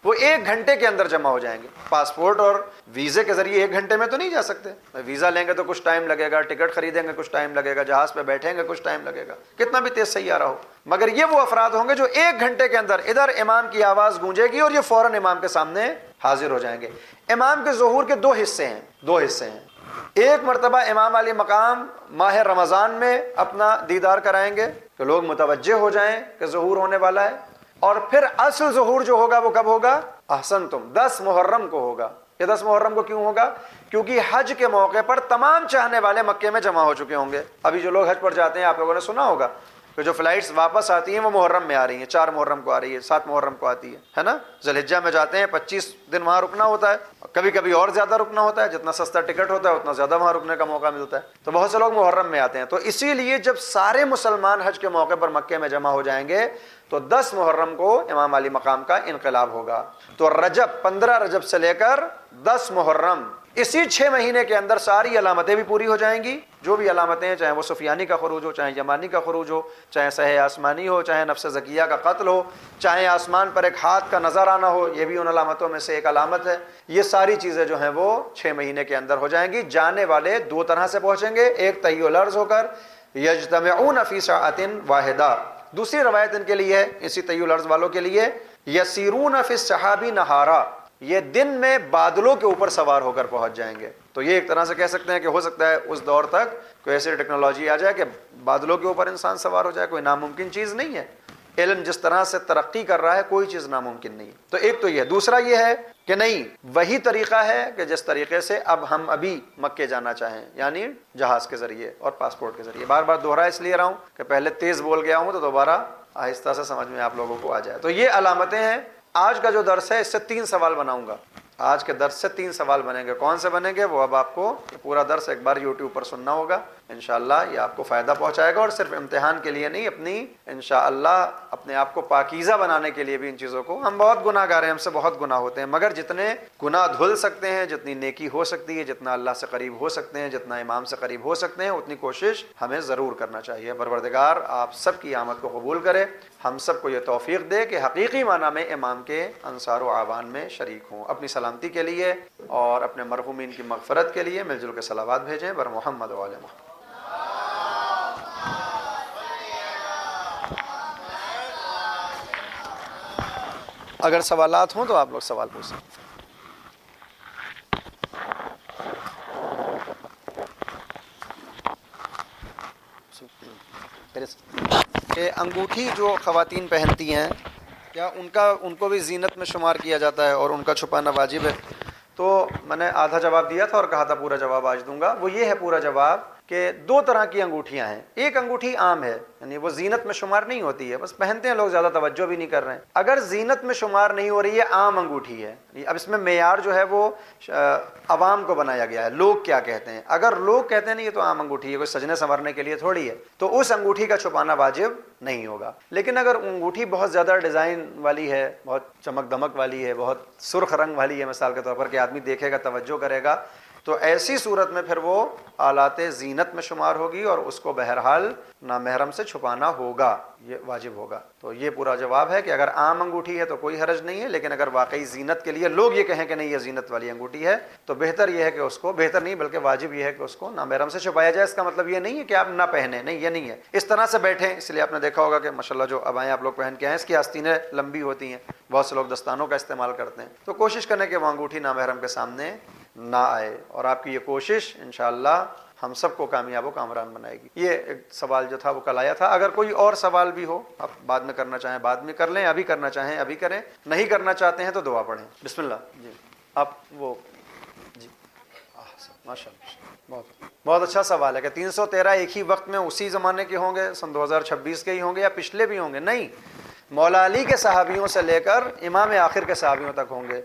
B: وہ 1 گھنٹے کے اندر جمع ہو جائیں گے۔ پاسپورٹ اور ویزے کے ذریعے 1 گھنٹے میں تو نہیں جا سکتے، ویزا لیں گے تو کچھ ٹائم لگے گا، ٹکٹ خریدیں گے کچھ ٹائم لگے گا، جہاز پہ بیٹھیں گے کچھ ٹائم لگے گا، کتنا بھی تیز سیارہ ہو، مگر یہ وہ افراد ہوں گے جو 1 گھنٹے کے اندر ادھر امام کی آواز گونجے گی اور یہ فوراً امام کے سامنے حاضر ہو جائیں گے۔ امام کے ظہور کے 2 حصے ہیں۔ ایک مرتبہ امام علی مقام ماہ رمضان میں اپنا دیدار کرائیں گے کہ لوگ متوجہ ہو جائیں کہ ظہور ہونے والا ہے، اور پھر اصل ظہور جو ہوگا وہ کب ہوگا؟ احسنتم، 10 محرم کو ہوگا۔ یہ 10 محرم کو کیوں ہوگا؟ کیونکہ حج کے موقع پر تمام چاہنے والے مکے میں جمع ہو چکے ہوں گے۔ ابھی جو لوگ حج پر جاتے ہیں آپ لوگوں نے سنا ہوگا کہ جو فلائٹس واپس آتی ہیں وہ محرم میں آ رہی ہیں، 4 محرم کو آ رہی ہے، 7 محرم کو آتی ہے نا۔ ذی الحجہ میں جاتے ہیں، 25 دن وہاں رکنا ہوتا ہے، کبھی کبھی اور زیادہ رکنا ہوتا ہے، جتنا سستا ٹکٹ ہوتا ہے اتنا زیادہ وہاں رکنے کا موقع ملتا ہے، تو بہت سے لوگ محرم میں آتے ہیں۔ تو اسی لیے جب سارے مسلمان حج کے موقع پر مکے میں جمع ہو جائیں گے تو 10 محرم کو امام علی مقام کا انقلاب ہوگا۔ تو رجب، 15 رجب سے لے کر 10 محرم، اسی 6 مہینے کے اندر ساری علامتیں بھی پوری ہو جائیں گی، جو بھی علامتیں ہیں، چاہے وہ سفیانی کا خروج ہو، چاہے یمانی کا خروج ہو، چاہے سہ آسمانی ہو، چاہے نفس زکیہ کا قتل ہو، چاہے آسمان پر ایک ہاتھ کا نظر آنا ہو، یہ بھی ان علامتوں میں سے ایک علامت ہے۔ یہ ساری چیزیں جو ہیں وہ 6 مہینے کے اندر ہو جائیں گی۔ جانے والے 2 طرح سے پہنچیں گے، ایک طی الارض ہو کر یجتمعون فی ساعۃ واحدہ، دوسری روایت ان کے لیے ہے، اسی طی الارض والوں کے لیے، یسیرون فی السحاب نہارا، یہ دن میں بادلوں کے اوپر سوار ہو کر پہنچ جائیں گے۔ تو یہ ایک طرح سے کہہ سکتے ہیں کہ ہو سکتا ہے اس دور تک کوئی ایسی ٹیکنالوجی آ جائے کہ بادلوں کے اوپر انسان سوار ہو جائے، کوئی ناممکن چیز نہیں ہے۔ علم جس طرح سے ترقی کر رہا ہے کوئی چیز ناممکن نہیں۔ تو ایک تو یہ، دوسرا یہ ہے کہ نہیں، وہی طریقہ ہے کہ جس طریقے سے اب ہم ابھی مکے جانا چاہیں، یعنی جہاز کے ذریعے اور پاسپورٹ کے ذریعے۔ بار بار دوہرا اس لیے رہا ہوں کہ پہلے تیز بول گیا ہوں تو دوبارہ آہستہ سے سمجھ میں آپ لوگوں کو آ جائے۔ تو یہ علامتیں ہیں۔ آج کا جو درس ہے اس سے 3 سوال بناؤں گا، آج کے درس سے 3 سوال بنیں گے۔ کون سے بنیں گے وہ اب آپ کو پورا درس ایک بار یوٹیوب پر سننا ہوگا، انشاءاللہ یہ آپ کو فائدہ پہنچائے گا، اور صرف امتحان کے لیے نہیں، اپنی انشاءاللہ اپنے آپ کو پاکیزہ بنانے کے لیے بھی ان چیزوں کو۔ ہم بہت گناہ گار ہیں، ہم سے بہت گناہ ہوتے ہیں، مگر جتنے گناہ دھل سکتے ہیں، جتنی نیکی ہو سکتی ہے، جتنا اللہ سے قریب ہو سکتے ہیں، جتنا امام سے قریب ہو سکتے ہیں، اتنی کوشش ہمیں ضرور کرنا چاہیے۔ پروردگار آپ سب کی آمد کو قبول کرے، ہم سب کو یہ توفیق دے کہ حقیقی معنی میں امام کے انصار و اعوان میں شریک ہوں۔ اپنی سلامتی کے لیے اور اپنے مرحومین کی مغفرت کے لیے مل جل کے صلوات بھیجیں بر محمد و آل محمد۔ اگر سوالات ہوں تو آپ لوگ سوال پوچھ سکتے ہیں۔ کہ انگوٹھی جو خواتین پہنتی ہیں کیا ان کو بھی زینت میں شمار کیا جاتا ہے اور ان کا چھپانا واجب ہے؟ تو میں نے آدھا جواب دیا تھا اور کہا تھا پورا جواب آج دوں گا۔ وہ یہ ہے پورا جواب کہ 2 طرح کی انگوٹھیاں ہیں۔ ایک انگوٹھی عام ہے، یعنی وہ زینت میں شمار نہیں ہوتی ہے، بس پہنتے ہیں لوگ، زیادہ توجہ بھی نہیں کر رہے ہیں۔ اگر زینت میں شمار نہیں ہو رہی ہے، عام انگوٹھی ہے، اب اس میں معیار جو ہے وہ عوام کو بنایا گیا ہے، لوگ کیا کہتے ہیں۔ اگر لوگ کہتے ہیں نہیں یہ تو عام انگوٹھی ہے، کوئی سجنے سنورنے کے لیے تھوڑی ہے، تو اس انگوٹھی کا چھپانا واجب نہیں ہوگا۔ لیکن اگر انگوٹھی بہت زیادہ ڈیزائن والی ہے، بہت چمک دمک والی ہے، بہت سرخ رنگ والی ہے، مثال کے طور پر کہ آدمی دیکھے گا توجہ کرے گا، تو ایسی صورت میں پھر وہ آلات زینت میں شمار ہوگی اور اس کو بہرحال نامحرم سے چھپانا ہوگا، یہ واجب ہوگا۔ تو یہ پورا جواب ہے کہ اگر عام انگوٹھی ہے تو کوئی حرج نہیں ہے، لیکن اگر واقعی زینت کے لیے لوگ یہ کہیں کہ نہیں یہ زینت والی انگوٹھی ہے تو بہتر یہ ہے کہ اس کو، بہتر نہیں بلکہ واجب یہ ہے کہ اس کو نامحرم سے چھپایا جائے۔ اس کا مطلب یہ نہیں ہے کہ آپ نہ پہنیں، نہیں، یہ نہیں ہے، اس طرح سے بیٹھیں۔ اس لیے آپ نے دیکھا ہوگا کہ ماشاءاللہ جو ابائیں آپ لوگ پہن کے آئے اس کی آستینیں لمبی ہوتی ہیں، بہت سے لوگ دستانوں کا استعمال کرتے ہیں، تو کوشش کریں کہ وہ انگوٹھی نامحرم کے سامنے نہ آئے، اور آپ کی یہ کوشش انشاءاللہ ہم سب کو کامیاب و کامران بنائے گی۔ یہ ایک سوال جو تھا وہ کل آیا تھا۔ اگر کوئی اور سوال بھی ہو، آپ بعد میں کرنا چاہیں بعد میں کر لیں، ابھی کرنا چاہیں ابھی کریں، نہیں کرنا چاہتے ہیں تو دعا پڑھیں۔ بسم اللہ۔ جی آپ وہ ماشاء اللہ، بہت اچھا سوال ہے کہ 313 ایک ہی وقت میں اسی زمانے کے ہوں گے، سن 2026 کے ہی ہوں گے یا پچھلے بھی ہوں گے؟ نہیں، مولا علی کے صحابیوں سے لے کر امام آخر کے صحابیوں تک ہوں گے۔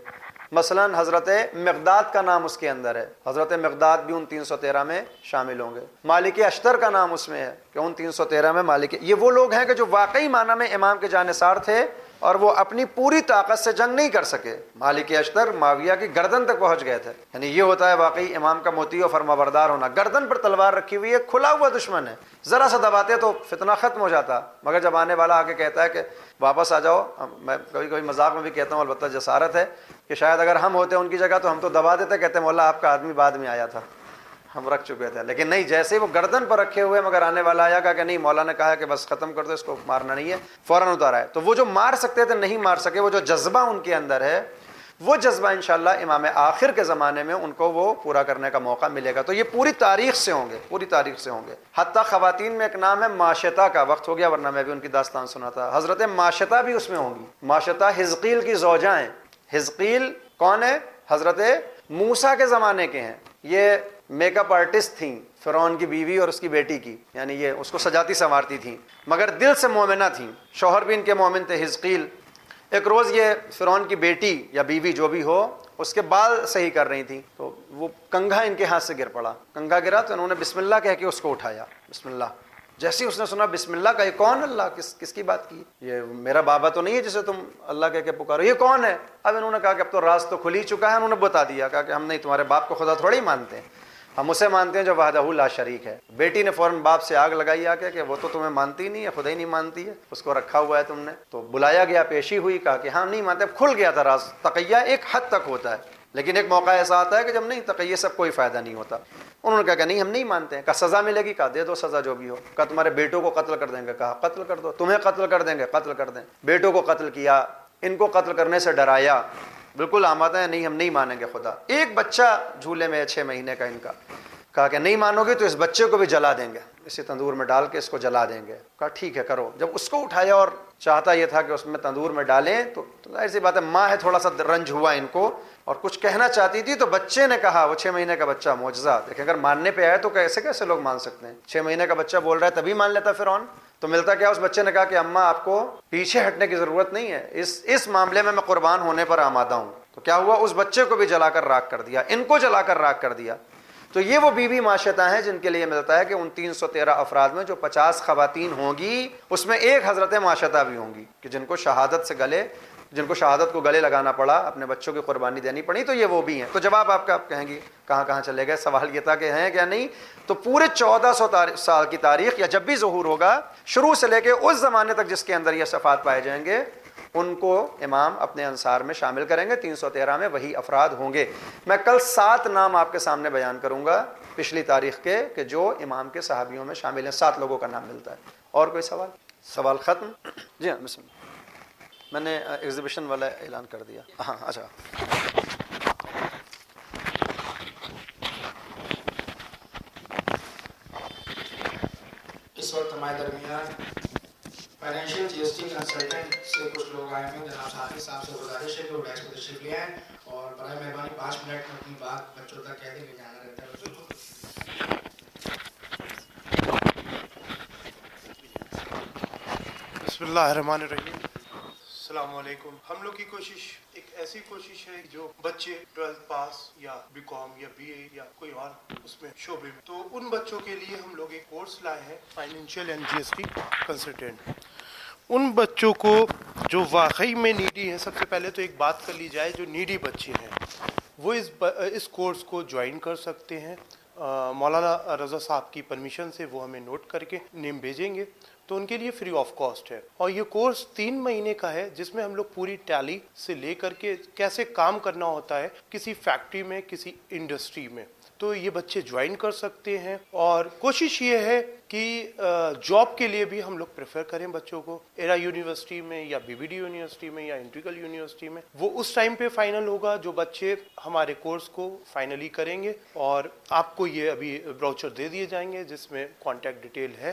B: مثلا حضرت مقداد کا نام اس کے اندر ہے، حضرت مقداد بھی ان 313 میں شامل ہوں گے۔ مالک اشتر کا نام اس میں ہے کہ ان 313 میں مالک، یہ وہ لوگ ہیں کہ جو واقعی معنی میں امام کے جانثار تھے اور وہ اپنی پوری طاقت سے جنگ نہیں کر سکے۔ مالک اشتر معاویہ کی گردن تک پہنچ گئے تھے، یعنی یہ ہوتا ہے واقعی امام کا مطیع و فرمانبردار ہونا۔ گردن پر تلوار رکھی ہوئی ہے، کھلا ہوا دشمن ہے، ذرا سا دباتے تو فتنہ ختم ہو جاتا، مگر جب آنے والا آ کے کہتا ہے کہ واپس آ جاؤ، میں کبھی کبھی مذاق میں بھی کہتا ہوں، البتہ جسارت ہے کہ شاید اگر ہم ہوتے ان کی جگہ تو ہم تو دبا دیتے، کہتے ہیں مولا آپ کا آدمی بعد میں آیا تھا، ہم رکھ چکے تھے، لیکن نہیں، جیسے وہ گردن پر رکھے ہوئے مگر آنے والا آیا، کہا کہ نہیں، مولا نے کہا کہ بس ختم کر دو اس کو، مارنا نہیں ہے، فوراً اتارا ہے۔ تو وہ جو مار سکتے تھے نہیں مار سکے، وہ جو جذبہ ان کے اندر ہے، وہ جذبہ انشاءاللہ امام آخر کے زمانے میں ان کو وہ پورا کرنے کا موقع ملے گا۔ تو یہ پوری تاریخ سے ہوں گے، پوری تاریخ سے ہوں گے۔ حتیٰ خواتین میں ایک نام ہے ماشطہ کا، وقت ہو گیا ورنہ میں بھی ان کی داستان سناتا۔ حضرت ماشطہ بھی اس میں ہوں گی۔ ماشطہ حزقیل کی زوجہ ہیں۔ حزقیل کون ہے؟ حضرت موسیٰ کے زمانے کے ہیں۔ یہ میک اپ آرٹسٹ تھیں، فرعون کی بیوی اور اس کی بیٹی کی، یعنی یہ اس کو سجاتی سنوارتی تھیں، مگر دل سے مومنہ تھیں، شوہر بھی ان کے مومن تھے حزقیل۔ ایک روز یہ فرعون کی بیٹی یا بیوی جو بھی ہو اس کے بال صحیح کر رہی تھیں، تو وہ کنگھا ان کے ہاتھ سے گر پڑا، کنگھا گرا تو انہوں نے بسم اللہ کہہ کے اس کو اٹھایا، بسم اللہ۔ جیسے ہی اس نے سنا بسم اللہ کا، یہ کون اللہ، کس کی بات کی؟ یہ میرا بابا تو نہیں ہے جسے تم اللہ کہہ کے پکارو، یہ کون ہے؟ اب انہوں نے کہا کہ اب تو راز تو کھل ہی چکا ہے، انہوں نے بتا دیا، کہا کہ ہم نہیں تمہارے باپ کو خدا تھوڑی مانتے ہیں، ہم اسے مانتے ہیں جو وحدہ لا شریک ہے۔ بیٹی نے فوراً باپ سے آگ لگائی آ کے کہ وہ تو تمہیں مانتی نہیں ہے، خدا ہی نہیں مانتی ہے، اس کو رکھا ہوا ہے تم نے۔ تو بلایا گیا، پیشی ہوئی، کہا کہ ہاں نہیں مانتے، کھل گیا تھا راز۔ تقیہ ایک حد تک ہوتا ہے، لیکن ایک موقع ایسا آتا ہے کہ جب نہیں، تقیہ سب کوئی فائدہ نہیں ہوتا۔ انہوں نے کہا کہ نہیں ہم نہیں مانتے ہیں۔ کہا سزا ملے گی؟ کہا دے دو سزا جو بھی ہو۔ کہا تمہارے بیٹوں کو قتل کر دیں گے؟ کہا قتل کر دو۔ تمہیں قتل کر دیں گے؟ قتل کر دیں۔ بیٹوں کو قتل کیا، ان کو قتل کرنے سے ڈرایا، بالکل آمادہ ہے، نہیں ہم نہیں مانیں گے خدا۔ ایک بچہ جھولے میں ہے 6 مہینے کا ان کا، کہا کہ نہیں مانو گے تو اس بچے کو بھی جلا دیں گے، اسی تندور میں ڈال کے اس کو جلا دیں گے۔ کہا ٹھیک ہے کرو۔ جب اس کو اٹھایا اور چاہتا یہ تھا کہ اس میں تندور میں ڈالیں، تو ظاہر سی بات ہے ماں ہے، تھوڑا سا رنج ہوا ان کو اور کچھ کہنا چاہتی تھی، تو بچے نے کہا، وہ 6 مہینے کا بچہ، معجزہ دیکھیں، اگر ماننے پہ آئے تو کیسے لوگ مان سکتے ہیں؟ 6 مہینے کا بچہ بول رہا ہے تبھی مان لیتا فرعون۔ تو ملتا کیا؟ اس بچے نے کہا کہ اماں آپ کو پیچھے ہٹنے کی ضرورت نہیں ہے، اس معاملے میں قربان ہونے پر آمادہ ہوں۔ تو کیا ہوا؟ اس بچے کو بھی جلا کر راکھ کر دیا، ان کو جلا کر راکھ کر دیا۔ تو یہ وہ بیوی ماشطہ ہیں جن کے لیے ملتا ہے کہ ان 313 افراد میں جو 50 خواتین ہوں گی، اس میں ایک حضرت ماشطہ بھی ہوں گی، کہ جن کو شہادت کو گلے لگانا پڑا، اپنے بچوں کی قربانی دینی پڑی، تو یہ وہ بھی ہیں۔ تو جواب آپ کا، آپ کہیں گی کہاں چلے گئے؟ سوال یہ تھا کہ ہیں کیا نہیں؟ تو پورے 1400 سال کی تاریخ، یا جب بھی ظہور ہوگا، شروع سے لے کے اس زمانے تک جس کے اندر یہ صفات پائے جائیں گے، ان کو امام اپنے انصار میں شامل کریں گے۔ 313 میں وہی افراد ہوں گے۔ میں کل 7 نام آپ کے سامنے بیان کروں گا پچھلی تاریخ کے، کہ جو امام کے صحابیوں میں شامل ہیں۔ 7 لوگوں کا نام ملتا ہے۔ اور کوئی سوال ختم؟ جی ہاں، بسم اللہ۔ میں نے ایگزیبیشن والا اعلان کر دیا۔ ہاں اچھا،
C: اس وقت ہمارے درمیان فائنینشیل جی ایس ٹی کنسلٹنٹ سے کچھ لوگ آئے ہیں۔ جناب ساتھی صاحب سے گزارش ہے کہ وہ ڈیسک پر تشریف لے آئیں اور برائے مہربانی 5 منٹ میں اپنی بات بچوں تک کہہ دیں کہ جانا رہتا ہے بچوں کو۔
D: بسم اللہ الرحمن الرحیم۔ السلام علیکم۔ ہم لوگ کی کوشش ایک ایسی کوشش ہے جو بچے 12 پاس یا بی کام یا بی اے یا کوئی اور اس میں شعبے میں، تو ان بچوں کے لیے ہم لوگ ایک کورس لائے ہیں، financial and G S T consultant. ان بچوں کو جو واقعی میں نیڈی ہیں، سب سے پہلے تو ایک بات کر لی جائے، جو نیڈی بچے ہیں وہ اس کورس کو جوائن کر سکتے ہیں۔ مولانا رضا صاحب کی پرمیشن سے وہ ہمیں نوٹ کر کے نیم بھیجیں گے، تو ان کے لیے فری آف کاسٹ ہے۔ اور یہ کورس 3 مہینے کا ہے، جس میں ہم لوگ پوری ٹیلی سے لے کر کے کیسے کام کرنا ہوتا ہے کسی فیکٹری میں، کسی انڈسٹری میں، تو یہ بچے جوائن کر سکتے ہیں۔ اور کوشش یہ ہے کہ جاب کے لیے بھی ہم لوگ پریفر کریں بچوں کو۔ ایرا یونیورسٹی میں یا بی بی ڈی یونیورسٹی میں یا انٹیگرل یونیورسٹی میں، وہ اس ٹائم پہ فائنل ہوگا جو بچے ہمارے کورس کو فائنلی کریں گے۔ اور آپ کو یہ ابھی براؤچر دے دیے جائیں گے جس میں کانٹیکٹ ڈیٹیل ہے،